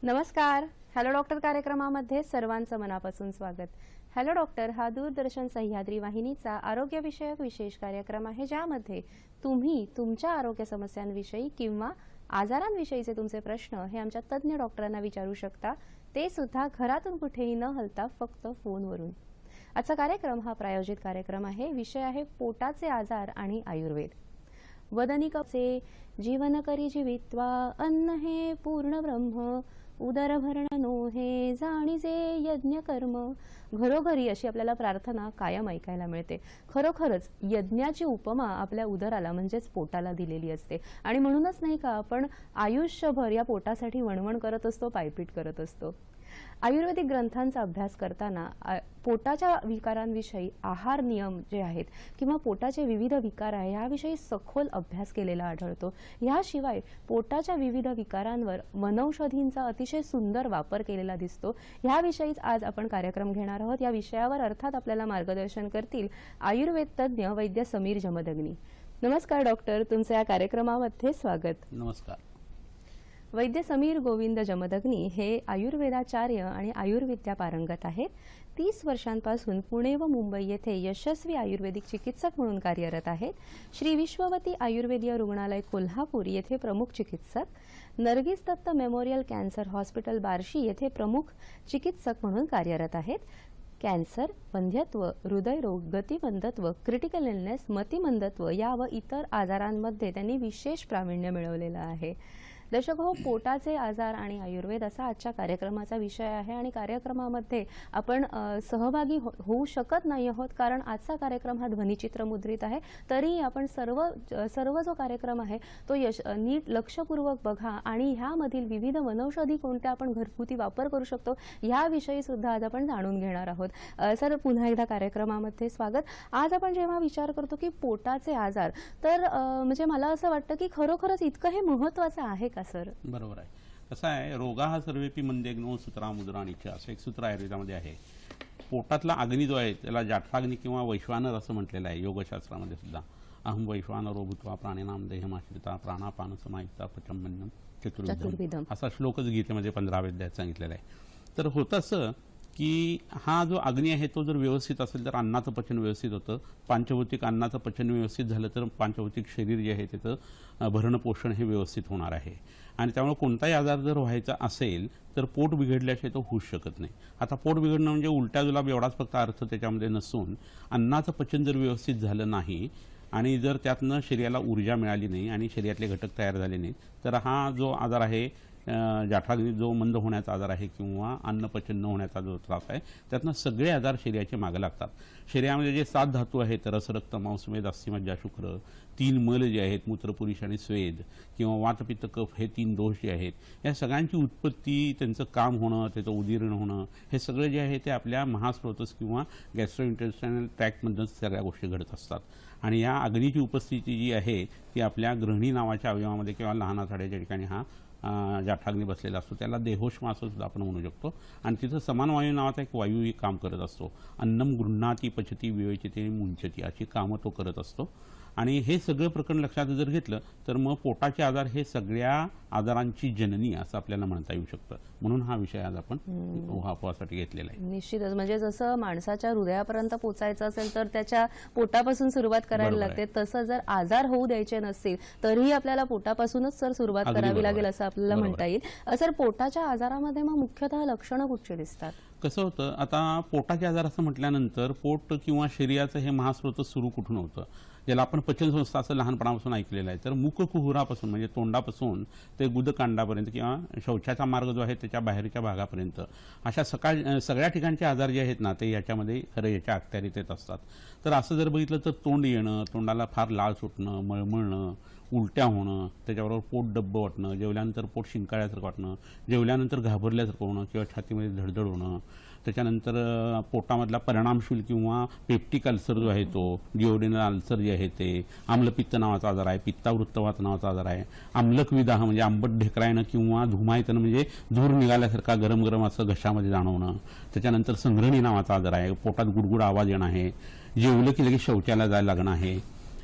नमस्कार. Hello doctor कार्यक्रमामध्ये सर्वांचं मनापासून स्वागत. हॅलो डॉक्टर हा दूरदर्शन सह्याद्री वाहिनीचा आरोग्यविषयक विशेष कार्यक्रम आहे, ज्यामध्ये तुम्ही तुमच्या आरोग्य समस्यांविषयी किंवा आजारांविषयीचे तुमचे प्रश्न हे आमच्या तज्ञ डॉक्टरांना विचारू शकता, ते सुद्धा घरातून कुठेही न हलता फक्त फोनवरून. आजचा कार्यक्रम हा प्रायोजित कार्यक्रम आहे. विषय आहे पोटाचे आजार आणि आयुर्वेद. वदनी कपसे जीवन करी जीवित्वा अन्न हे पूर्ण ब्रह्म उदर भरण नो हे जाणीजे यज्ञ कर्म. घरोघरी अशी आपल्याला प्रार्थना कायम ऐकायला मिळते. खरोखरच यज्ञाची उपमा आपल्या उदराला म्हणजेच पोटाला दिलेली असते आणि म्हणूनच नाही का आपण आयुष्यभर या पोटासाठी वणवण करत असतो, पायपीट करत असतो. आयुर्वेदिक ग्रंथांचा अभ्यास करताना पोटाच्या विकारांविषयी आहार नियम जे आहेत किंवा पोटाचे विविध विकार आहे याविषयी सखोल अभ्यास केलेला आढळतो. याशिवाय पोटाच्या विविध विकारांवर वनौषधींचा अतिशय सुंदर वापर केलेला दिसतो. याविषयीच आज आपण कार्यक्रम घेणार आहोत. या विषयावर अर्थात आपल्याला मार्गदर्शन करतील आयुर्वेद तज्ञ वैद्य समीर जमदग्नी. नमस्कार डॉक्टर, तुमचं या कार्यक्रमामध्ये स्वागत. नमस्कार. वैद्य समीर गोविंद जमदग्नी हे आयुर्वेदाचार्य आणि आयुर्विद्या पारंगत आहेत. 30 वर्षांपासून पुणे व मुंबई येथे यशस्वी आयुर्वेदिक चिकित्सक म्हणून कार्यरत आहेत. श्री विश्ववती आयुर्वेदीय रुग्णालय कोल्हापूर येथे प्रमुख चिकित्सक, Nargis Dutt memorial cancer hospital Barshi येथे प्रमुख चिकित्सक म्हणून कार्यरत आहेत. कॅन्सर, वंध्यत्व, हृदयरोग, गतिमंदत्व, क्रिटिकल इलनेस, मतिमंदत्व या व इतर आजारांमध्ये त्यांनी विशेष प्रावीण्य मिळवलेलं आहे. दर्शक हो, पोटाचे आजार आणि आयुर्वेद असा आजच्या कार्यक्रमाचा विषय आहे आणि कार्यक्रमामध्ये आपण सहभागी होऊ शकत नाही आहोत, कारण आजचा कार्यक्रम हा ध्वनिचित्र मुद्रित आहे. तरी आपण सर्व जो कार्यक्रम आहे तो नीट लक्षपूर्वक बघा आणि ह्यामधील विविध वनौषधी कोणत्या आपण घरगुती वापर करू शकतो याविषयी सुद्धा आज आपण जाणून घेणार आहोत. सर, पुन्हा एकदा कार्यक्रमामध्ये स्वागत. आज आपण जेव्हा विचार करतो की पोटाचे आजार, तर म्हणजे मला असं वाटतं की खरोखरच इतकं हे महत्त्वाचं आहे का सर? बरोबर आहे. कसं आहे, रोगा हा सर्वेपी मंदेग्नो सूत्रा मुद्राणीच्या असं एक सूत्र आयुर्वेदामध्ये आहे. पोटातला अग्नी जो आहे त्याला जाठराग्नी किंवा वैश्वानर असं म्हटलेलं आहे योगशास्त्रामध्ये सुद्धा. अहम वैश्वानरो भूत्वा प्राणिनाम देहमाश्रिता प्राणापान समायुक्ता पचमन्नम चतुर्विधम असा श्लोकच गीतेमध्ये 15व्या अध्यायात सांगितलेला आहे. तर होतं असं की हा जो अग्नी आहे तो जर व्यवस्थित असेल तर अन्नाचं पचन व्यवस्थित होतं. पांचभौतिक अन्नाचं पचन व्यवस्थित झालं तर पांचभौतिक शरीर जे आहे त्याचं भरण पोषण हे व्यवस्थित होणार आहे. आणि त्यामुळे कोणताही आजार जर व्हायचा असेल तर पोट बिघडल्याशिवाय तो होऊच शकत नाही. आता पोट बिघडणं म्हणजे उलट्या जुलाब एवढाच फक्त अर्थ त्याच्यामध्ये नसून अन्नाचं पचन जर व्यवस्थित झालं नाही आणि जर त्यातनं शरीराला ऊर्जा मिळाली नाही आणि शरीरातले घटक तयार झाले नाही तर हा जो आजार आहे, जाठराग्नी जो मंद होण्याचा आजार आहे किंवा अन्नपचन न होण्याचा जो त्रास आहे, त्यातनं सगळे आजार शरीराचे मागे लागतात. शरीरामध्ये जे 7 धातू आहेत, रस, रक्त, मांसमेद, अस्थिमज्जा, शुक्र, 3 मल जे आहेत, मूत्र, पुरुष आणि स्वेद किंवा वातपित्त, कफ हे 3 दोष जे आहेत, या सगळ्यांची उत्पत्ती, त्यांचं काम होणं, त्याचं उदीर्ण होणं, हे सगळं जे आहे ते आपल्या महास्रोतस किंवा गॅस्ट्रोइंटेस्टायनल ट्रॅक्टमधूनच सगळ्या गोष्टी घडत असतात. आणि या अग्नीची उपस्थिती जी आहे ती आपल्या गृहिणी नावाच्या अवयवामध्ये किंवा लहान आतड्याच्या ठिकाणी हा जाठराग्नी बसलेला असतो. त्याला देहोष्म असं सुद्धा आपण म्हणू शकतो. आणि तिथं समान वायू नावाचा एक वायूही काम करत असतो. अन्नम गृह्णाती पचती विवेचते मुंचती अशी कामं तो करत असतो. आणि हे सगळं प्रकरण लक्षात जर घेतलं तर मग पोटाचे आजार हे सगळ्या आजारांची जननी असं आपल्याला म्हणता येऊ शकतं. म्हणून हा विषय आज आपण उहापोहासाठी घेतलेला आहे. निश्चितच. म्हणजे जसं माणसाच्या हृदयापर्यंत पोचायचं असेल तर त्याच्या पोटापासून सुरुवात करायला लागते, तसं जर आजार होऊ द्यायचे नसतील तरीही आपल्याला पोटापासूनच सर सुरुवात करावी लागेल असं आपल्याला म्हणता येईल. सर, पोटाच्या आजारामध्ये मग मुख्यतः लक्षणं कुठची दिसतात? कसं होतं, आता पोटाचे आजार असं म्हटल्यानंतर पोट किंवा शरीराचं हे महास्रोत सुरू कुठून होतं, ज्याला आपण पचनसंस्था असं लहानपणापासून ऐकलेलं आहे. तर मुखकुहरापासून म्हणजे तोंडापासून ते गुदकांडापर्यंत किंवा शौचाचा मार्ग जो आहे त्याच्या बाहेरच्या भागापर्यंत अशा सगळ्या ठिकाणचे आजार जे आहेत ना ते याच्यामध्ये खरं याच्या अखत्यारीत येत असतात. तर असं जर बघितलं तर तोंड येणं, तोंडाला फार लाळ सुटणं, मळमळणं, उलट्या होणं, त्याच्याबरोबर पोट डब्ब वाटणं, जेवल्यानंतर पोट शिंकाळ्यासारखं वाटणं, जेवल्यानंतर घाबरल्यासारखं होणं किंवा छातीमध्ये धडधड होणं, त्याच्यानंतर पोटामधला परिणामशील किंवा पेप्टिक अल्सर जो आहे तो, डिओडिनल अल्सर जे आहे ते, आम्लपित्त नावाचा आजार आहे, पित्तावृत्तवात नावाचा आजार आहे, आम्लक विदाह म्हणजे आंबट ढेकरा येणं किंवा धुमायतनं म्हणजे धूर निघाल्यासारखा गरम गरम असं घशामध्ये जाणवणं, त्याच्यानंतर संग्रहणी नावाचा आजार आहे, पोटात गुडगुड आवाज येणं आहे, जेवलं की लगेच शौचाला जायला लागणं आहे,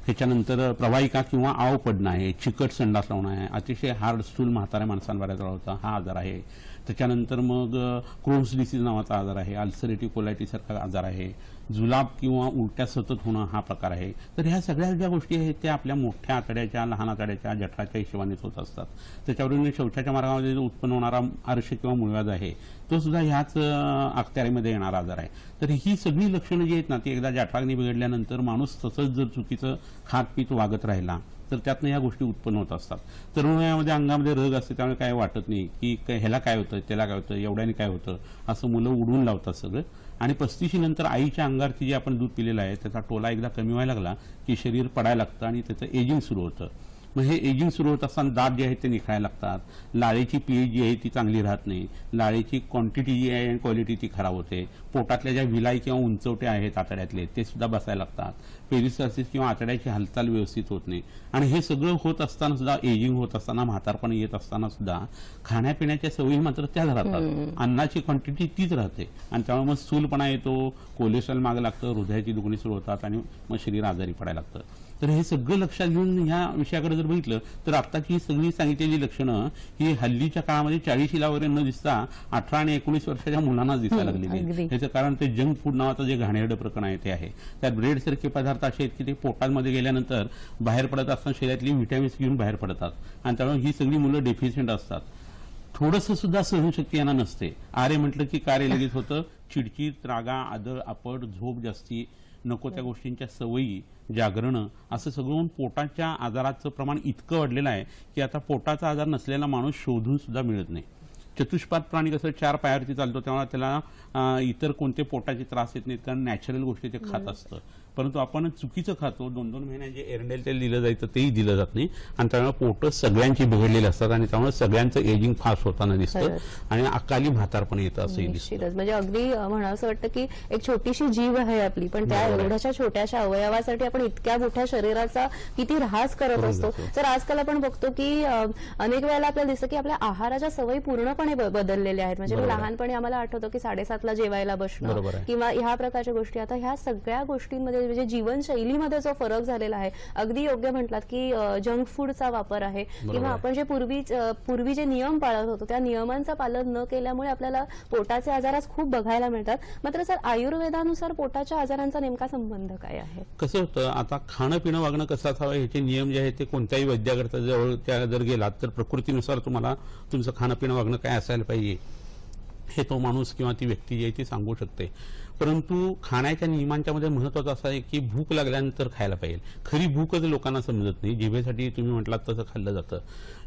त्याच्यानंतर प्रवाहिका किंवा आव पडणं आहे, चिकट संडास लावणं आहे, अतिशय हार्ड स्टूल म्हाताऱ्या माणसांबरोबर होता हा आजार आहे. त्याच्यानंतर मग क्रोन्स डिसीज नावाचा आजार आहे, अल्सरेटिव्ह कोलायटिस सारखा आजार आहे, जुलाब किंवा उलट्या सतत होणं हा प्रकार आहे. तर ह्या सगळ्या ज्या गोष्टी आहेत त्या आपल्या मोठ्या आतड्याच्या, लहान आतड्याच्या, जठराच्या हिशोबानेच होत असतात. त्याच्यावरून शौचाच्या मार्गामध्ये जो उत्पन्न होणारा अर्श किंवा मुळव्याध आहे तो सुद्धा ह्याच अखत्यारीमध्ये येणारा आजार आहे. तर ही सगळी लक्षणं जी आहेत ना ती एकदा जठराग्नी बिघडल्यानंतर माणूस तसंच जर चुकीचं खात पीत वागत राहिला तर त्यातनं या गोष्टी उत्पन्न होत असतात. तरुण वयामध्ये अंगामध्ये रग असते त्यामुळे काय वाटत नाही की ह्याला काय होतं, त्याला काय होतं, एवढ्याने काय होतं असं मुलं उडवून लावतात सगळं. आणि 35 नंतर आईच्या अंगावरती जे आपण दूध पिलेलं आहे त्याचा टोला एकदा कमी व्हायला लागला की शरीर पडायला लागतं आणि त्याचं एजिंग सुरू होतं. मग हे एजिंग सुरू होत असताना दात जे आहेत ते निखळायला लागतात, लाळेची पीएच जी आहे ती चांगली राहत नाही, लाळेची क्वांटिटी जी आहे आणि क्वालिटी ती खराब होते, पोटातल्या ज्या विलाई किंवा उंचवटे आहेत आतड्यातले ते सुद्धा बसायला लागतात, पेरिस्टाल्सिस किंवा आतड्याची हालचाल व्यवस्थित होत नाही. आणि हे सगळं होत असताना सुद्धा, एजिंग होत असताना, म्हातारपण येत असताना सुद्धा खाण्यापिण्याच्या सवयी मात्र त्याच राहतात, अन्नाची क्वांटिटी तीच राहते आणि त्यामुळे मग स्थूलपणा येतो, कोलेस्ट्रॉल मागे लागतं, हृदयाची दुखणी सुरू होतात आणि मग शरीर आजारी पडायला लागतं. तर हे सगळं लक्षात घेऊन ह्या विषयाकडे जर बघितलं तर आत्ताची ही सगळी सांगितलेली लक्षणं ही हल्लीच्या काळामध्ये 40 वगैरे न दिसता 18 आणि 19 वर्षाच्या मुलांना दिसायला लागलेली. याचं कारण ते जंक फूड नावाचं जे घाणेरडं प्रकरण आहे ते आहे. त्यात ब्रेड सारखे पदार्थ असे आहेत की ते पोटामध्ये गेल्यानंतर बाहेर पडत असताना शरीरातली व्हिटॅमिन्स घेऊन बाहेर पडतात आणि त्यामुळे ही सगळी मुलं डेफिशियंट असतात. थोडंसं सुद्धा सहनशक्ती यांना नसते. आरे म्हटलं की कार्य लगेच होतं, चिडचिड, त्रागा, आदळ, आपट, झोप जास्ती, नको त्या गोष्टींच्या सवयी, जागरणं असं सगळं पोटाच्या आजाराचं प्रमाण इतकं वाढलेलं आहे की आता पोटाचा आजार नसलेला माणूस शोधून सुद्धा मिळत नाही. चतुष्पाद प्राणी कसं 4 पायावरती चालतो तेव्हा त्याला इतर कोणते पोटाचे त्रास येत नाहीत कारण नॅचरल गोष्टी ते खात असतं. परंतु आपण चुकीचं खातो. 2-2 महिन्यात जे एरंडेल तेल दिलं जायचं तेही दिलं जात नाही आणि त्यामुळे पोट सगळ्यांची बिघडलेली असतात आणि त्यामुळे सगळ्यांचं एजिंग फास्ट होताना दिसतं आणि अकाली म्हातारपण येतं असंही दिसतं. म्हणजे अगदी म्हणावं वाटतं की एक छोटीशी जीव आहे आपली पण त्या एवढ्याशा छोट्याशा अवयवासाठी आपण इतक्या मोठ्या शरीराचा किती ऱ्हास करत असतो. तर आजकाल आपण बघतो की अनेक वेळेला आपल्याला दिसतं की आपल्या आहाराच्या सवयी पूर्णपणे बदललेल्या आहेत. म्हणजे लहानपणी आम्हाला आठवतं की 7:30ला जेवायला बसणं किंवा ह्या प्रकारच्या गोष्टी. आता ह्या सगळ्या गोष्टींमध्ये म्हणजे जीवनशैलीमध्ये जो फरक झालेला आहे, अगदी योग्य म्हटलात की जंक फूडचा वापर आहे किंवा आपण जे पूर्वी जे नियम पाळत होतो त्या नियमांचं पालन न केल्यामुळे आपल्याला पोटाचे आजार आज खूप बघायला मिळतात. मात्र सर आयुर्वेदानुसार पोटाच्या आजारांचा नेमका संबंध काय आहे? कसं होतं आता खाणं पिणं वागणं कसं असावं ह्याचे नियम जे आहेत ते कोणत्याही वैद्याकडे जवळ त्या जर गेलात तर प्रकृतीनुसार तुम्हाला तुमचं खाणं पिणं वागणं काय असायला पाहिजे हे तो माणूस किंवा ती व्यक्ती जी आहे ती सांगू शकते. परंतु खाण्याच्या नियमांच्या मध्ये महत्वाचं असं आहे की भूक लागल्यानंतर खायला पाहिजे. खरी भूकच लोकांना समजत नाही. जिभेसाठी तुम्ही म्हटलात तसं खाल्लं जातं.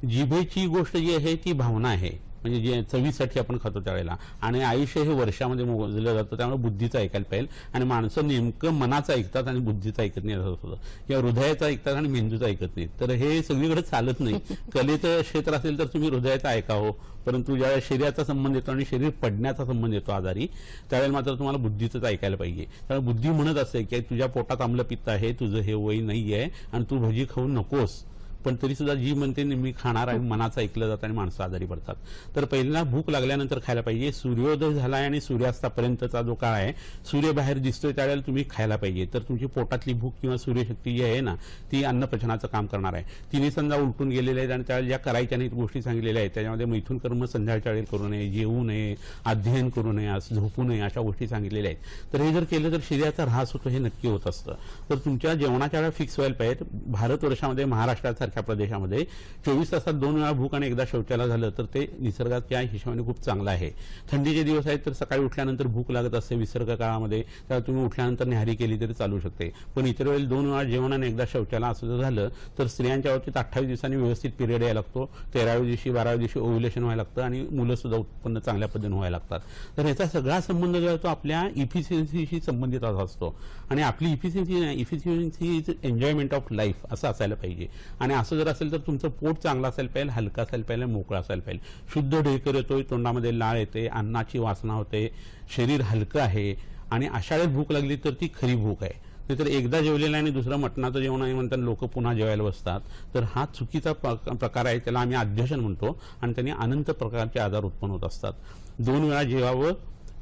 जिभेची गोष्ट जी आहे ती भावना आहे, म्हणजे जे चवीसाठी आपण खातो त्यावेळेला, आणि आयुष्य हे वर्षामध्ये मोजलं जातं त्यामुळे बुद्धीचं ऐकायला पाहिजे. आणि माणसं नेमकं मनाचं ऐकतात आणि बुद्धीचं ऐकत नाही असं होतं, किंवा हृदयाचं ऐकतात आणि मेंदूचं ऐकत नाही. तर हे सगळीकडे चालत नाही. कलेचं क्षेत्र असेल तर तुम्ही हृदयाचं ऐकावं, परंतु ज्यावेळेस शरीराचा संबंध येतो आणि शरीर पडण्याचा संबंध येतो आजारी, त्यावेळेला मात्र तुम्हाला बुद्धीचंच ऐकायला पाहिजे. त्यामुळे बुद्धी म्हणत असते की तुझ्या पोटात आम्लपित्त आहे, तुझं हे वय नाही आहे आणि तू भजी खाऊ नकोस, पण तरी सुद्धा जी म्हणते मी खाणार आणि मनाचं ऐकलं जातं आणि माणसं आजारी पडतात. तर पहिल्यांदा भूक लागल्यानंतर खायला पाहिजे. सूर्योदय झालाय आणि सूर्यास्तापर्यंतचा जो काळ आहे, सूर्य बाहेर दिसतोय त्यावेळेला तुम्ही खायला पाहिजे. तर तुमची पोटातली भूक किंवा सूर्यशक्ती जी आहे ना ती अन्नपचनाचं काम करणार आहे. तिने समजा उलटून गेलेले आहेत आणि त्यावेळेला ज्या करायच्या नाहीत गोष्टी सांगितलेल्या आहेत त्याच्यामध्ये मैथून कर्म संध्याकाळच्या वेळेला करू नये, जेवू नये, अध्ययन करू नये, झोपू नये, अशा गोष्टी सांगितलेल्या आहेत. तर हे जर केलं तर शरीराचा ऱ्हास होतो, हे नक्की होत असतं. तर तुमच्या जेवणाच्या वेळा फिक्स व्हायला पाहिजेत. भारतवर्षामध्ये महाराष्ट्रासारख्या प्रदेशामध्ये 24 तासात 2 वेळा भूक आणि एकदा शौचाला झालं तर ते निसर्गाच्या हिशोबाने खूप चांगलं आहे. थंडीचे दिवस आहेत तर सकाळी उठल्यानंतर भूक लागत असते विसर्ग काळामध्ये, त्याला तुम्ही उठल्यानंतर न्याहारी केली तरी चालू शकते. पण इतर वेळेला 2 वेळा जेवण आणि एकदा शौचाला असं जर झालं तर स्त्रियांच्या बाबतीत 28 दिवसांनी व्यवस्थित पिरियड यायला लागतो, 13व्या दिवशी 12व्या दिवशी ओव्ह्युलेशन व्हायला लागतं आणि मुलं सुद्धा उत्पन्न चांगल्या पद्धतीने व्हायला लागतात. तर याचा सगळा संबंध जो आहे तो आपल्या इफिशियन्सीशी संबंधित असतो. आणि आपली efficiency is enjoyment of life असं असायला पाहिजे. आणि असं जर असेल तर तुमचं पोट चांगलं असायला पाहिजे, हलका असायला पाहिजे, मोकळा असायला पाहिजे. शुद्ध ढेकर येतोय, तोंडामध्ये लाळ येते, अन्नाची वासना होते, शरीर हलकं आहे आणि अशा वेळेस भूक लागली तर ती खरी भूक आहे. नाहीतर एकदा जेवलेलं आणि दुसरं मटणाचं जेवण आहे म्हणतात लोक पुन्हा जेवायला बसतात. तर हा चुकीचा प्रकार आहे, त्याला आम्ही अध्यशन म्हणतो आणि त्यांनी अनंत प्रकारचे आजार उत्पन्न होत असतात. 2 वेळा जेवावं.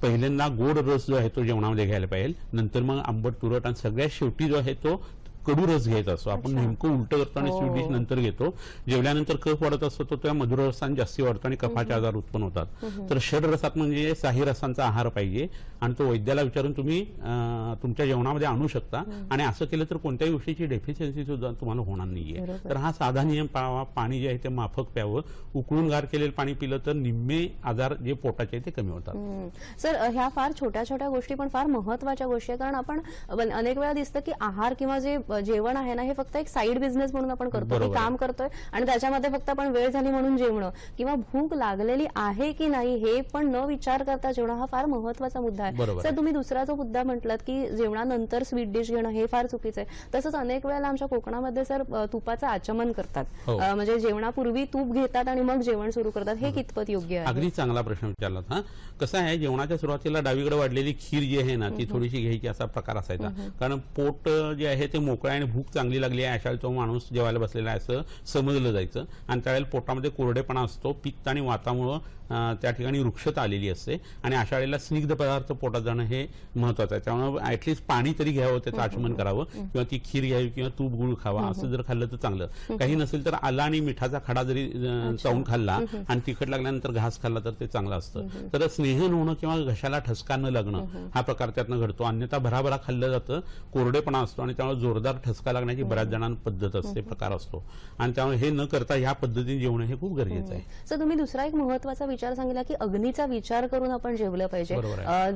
पहिल्यांदा गोड रस जो आहे तो जेवणामध्ये घ्यायला पाहिजे, नंतर मग आंबट तुरट आणि सगळ्यात शेवटी जो आहे तो कडू रस घ्यायचा असतो. आपण नेमकं उलट करतो आणि स्वीट डिश नंतर घेतो. जेवल्यानंतर कफ वाढत असतो तो त्या मधुर रसाने जास्ती वाढतो आणि कफाचे आजार उत्पन्न होतात. तर षड रसात म्हणजे साही रसांचा आहार पाहिजे आणि तो वैद्याला विचारून तुम्ही तुमच्या जेवणामध्ये आणू शकता. आणि असं केलं तर कोणत्याही गोष्टीची डेफिशियन्सी सुद्धा तुम्हाला होणार नाहीये. तर हा साधा नियम पाळावा. पाणी जे आहे ते माफक प्यावं. उकळून गार केलेलं पाणी पिलं तर निम्मे आजार जे पोटाचे ते कमी होतात. सर, ह्या फार छोट्या छोट्या गोष्टी पण फार महत्वाच्या गोष्टी आहेत. कारण आपण अनेक वेळा दिसतं की आहार किंवा जे जेवण आहे ना, हे फक्त एक साईड बिझनेस म्हणून आपण करतो, की काम करतोय आणि त्याच्यामध्ये फक्त आपण वेळ झाली म्हणून जेवणं किंवा भूक लागलेली आहे की नाही हे पण न विचार करता जेवणं, हा फार महत्वाचा मुद्दा आहे. सर, तुम्ही दुसरा जो मुद्दा म्हटलात की जेवणानंतर स्वीट डिश घेणं हे फार चुकीचं आहे. तसंच अनेक वेळेला आमच्या कोकणामध्ये सर तुपाचं आचमन करतात. म्हणजे जेवणापूर्वी तूप घेतात आणि मग जेवण सुरू करतात. हे कितपत योग्य आहे? अगदी चांगला प्रश्न विचारलात. हा, कसं आहे, जेवणाच्या सुरुवातीला डावीकडे वाढलेली खीर जी आहे ना, ती थोडीशी घ्यायची असा प्रकार असायचा. कारण पोट जे आहे ते मोकळं आणि भूक चांगली लागली आहे अशा तो माणूस जेवायला बसलेला आहे असं समजलं जायचं. आणि त्यावेळेला पोटामध्ये कोरडेपणा असतो. पित्त आणि वातामुळं त्या ठिकाणी वृक्षता आलेली असते आणि अशा वेळेला स्निग्ध पदार्थ पोटात जाणं हे महत्वाचं आहे. त्यामुळे ऍटलिस्ट पाणी तरी घ्यावं, त्याचं आचमन करावं किंवा ती खीर घ्यावी किंवा तूप गुळ खावा. असं जर खाल्लं तर चांगलं. काही नसेल तर आला आणि मिठाचा खडा जरी चावून खाल्ला आणि तिखट लागल्यानंतर घास खाल्ला तर ते चांगलं असतं. तर स्नेहन होणं किंवा घशाला ठसका न लागणं हा प्रकार त्यातनं घडतो. अन्यथा भराभरा खाल्लं जातं, कोरडेपणा असतो आणि त्यामुळे जोरदार ठसका लागण्याची बऱ्याच जणांना पद्धत असते, प्रकार असतो. आणि त्यामुळे हे न करता ह्या पद्धतीने जेवणं हे खूप गरजेचं आहे. सर, तुम्ही दुसरा एक महत्वाचा विचार सांगितला की अग्नीचा विचार करून आपण जेवलं पाहिजे.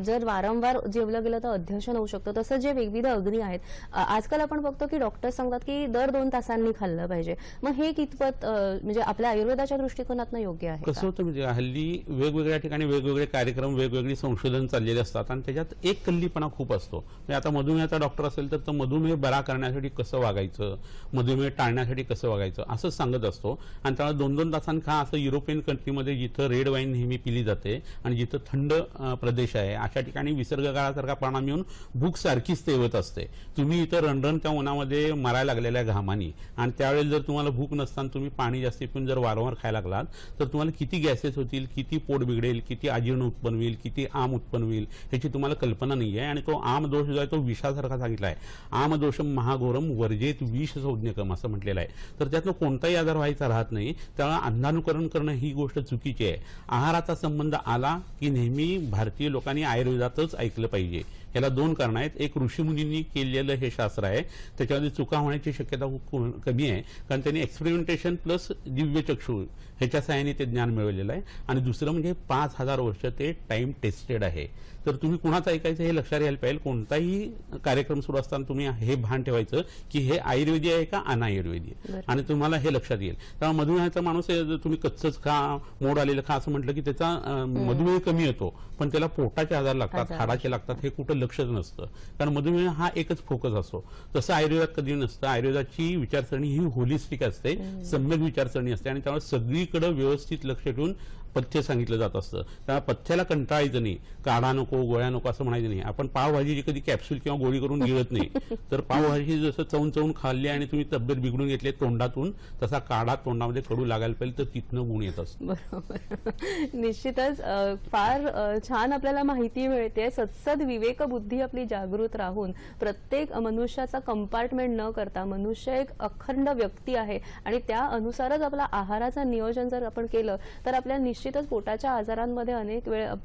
जर वारंवार जेवलं गेलं तर अध्यशन होऊ शकतं. तसं जे विविध अग्नी आहेत, आजकाल आपण बघतो की डॉक्टर सांगतात की दर 2 तासांनी खाल्लं पाहिजे. मग हे कितपत म्हणजे आपल्या आयुर्वेदाच्या दृष्टिकोनातून योग्य आहे? कसं होतं म्हणजे हल्ली वेगवेगळ्या ठिकाणी वेगवेगळे कार्यक्रम, वेगवेगळी संशोधन चाललेले असतात आणि त्याच्यात एक कल्लीपणा खूप असतो. म्हणजे आता मधुमेहाचा डॉक्टर असेल तर मधुमेह बरा करण्यासाठी कसं वागायचं, मधुमेह टाळण्यासाठी कसं वागायचं असं सांगत असतो. आणि त्यामुळे 2-2 तासांनी खा असं युरोपियन कंट्रीमध्ये जिथं रेड वाईन नेहमी पिली जाते आणि जिथं थंड प्रदेश आहे अशा ठिकाणी विसर्ग काळासारखा परिणाम येऊन भूक सारखीच तेवत असते. तुम्ही इथं रणरण त्या उन्हामध्ये मरायला लागलेल्या घामानी आणि त्यावेळेस जर तुम्हाला भूक नसताना तुम्ही पाणी जास्त पिऊन जर वारंवार खायला लागलात तर तुम्हाला किती गॅसेस होतील, किती पोट बिघडेल, किती आजीर्ण उत्पन्न होईल, किती आम उत्पन्न होईल ह्याची तुम्हाला कल्पना नाही आहे. आणि तो आम दोष जो आहे तो विषासारखा सांगितला आहे. आम दोषम महाघोरम वर्जेत विष संज्ञकम असं म्हटलेलं आहे. तर त्यातनं कोणताही आजार व्हायचा राहत नाही. त्यामुळे अंधानुकरण करणं ही गोष्ट चुकीची आहे. आहाराचा संबंध आला की नेहमी भारतीय लोकांनी आयुर्वेदातच ऐकलं पाहिजे. याला 2 कारण आहेत. एक, ऋषीमुनींनी केलेलं हे शास्त्र आहे, त्याच्यामध्ये चुका होण्याची शक्यता खूप कमी आहे कारण त्यांनी एक्सपेरिमेंटेशन प्लस दिव्यचक्षु ह्याच्या सहाय्याने ते ज्ञान मिळवलेलं आहे. आणि दुसरं म्हणजे 5000 वर्ष ते टाइम टेस्टेड आहे. तर तुम्ही कुणाचं ऐकायचं हे लक्षात यायला पाहिजे. कोणताही कार्यक्रम सुरू असताना तुम्ही हे भान ठेवायचं की हे आयुर्वेदी आहे का अनायुर्वेदी आहे आणि तुम्हाला हे लक्षात येईल. त्यामुळे मधुमेहाचा माणूस तुम्ही कच्चच खा, मोड आलेलं खा असं म्हटलं की त्याचा मधुमेह कमी येतो पण त्याला पोटाचे आजार लागतात, हाडाचे लागतात, हे कुठं लक्षच नसतं. कारण मधुमेह हा एकच फोकस असतो. तसं आयुर्वेदात कधी नसतं. आयुर्वेदाची विचारसरणी ही होलिस्टिक असते, सम्यक विचारसरणी असते आणि त्यामुळे सगळीकडे व्यवस्थित लक्ष ठेवून पथ्य सांगितलं जात असतं. त्यामुळे पथ्याला कंटाळायचं नाही, काढा नको, गोळ्या नको असं म्हणायचं नाही. आपण पावभाजी कधी कॅप्सूल किंवा गोळी करून गिळत नाही. तर पावभाजी जसं चवून चवून खाल्ली आणि तुम्ही तब्येत बिघडून घेतली तोंडातून, तसा काढा तोंडामध्ये कडू लागायला पाहिजे तर तिथनं गुण येत असतं. बरोबर, निश्चितच फार छान आपल्याला माहिती मिळते. सत्सद विवेक बुद्धी आपली जागृत राहून प्रत्येक मनुष्याचा कंपार्टमेंट न करता मनुष्य एक अखंड व्यक्ती आहे आणि त्या अनुसारच आपला आहाराचं नियोजन जर आपण केलं तर आपल्या निश्चितच पोटाच्या आजारांमध्ये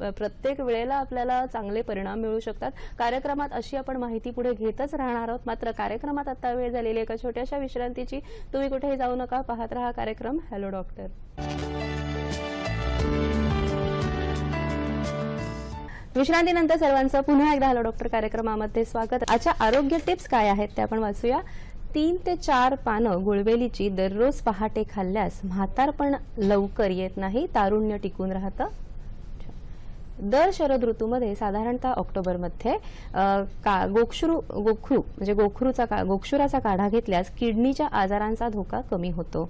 प्रत्येक वेळेला आपल्याला चांगले परिणाम मिळू शकतात. कार्यक्रमात अशी आपण माहिती पुढे घेतच राहणार आहोत. मात्र कार्यक्रमात आता वेळ झालेली एका छोट्याशा विश्रांतीची. तुम्ही कुठेही जाऊ नका, पाहत रहा कार्यक्रम हॅलो डॉक्टर. विश्रांतीनंतर सर्वांचं पुन्हा एकदा हॅलो डॉक्टर कार्यक्रमामध्ये स्वागत. आजच्या आरोग्य टिप्स काय आहेत ते आपण वाचूया. 3 ते 4 पानं गुळवेलीची दररोज पहाटे खाल्ल्यास म्हातारपण लवकर येत नाही, तारुण्य टिकून राहतं. दर शरद ऋतूमध्ये साधारणतः ऑक्टोबरमध्ये गोक्षुराचा काढा घेतल्यास किडनीच्या आजारांचा धोका कमी होतो.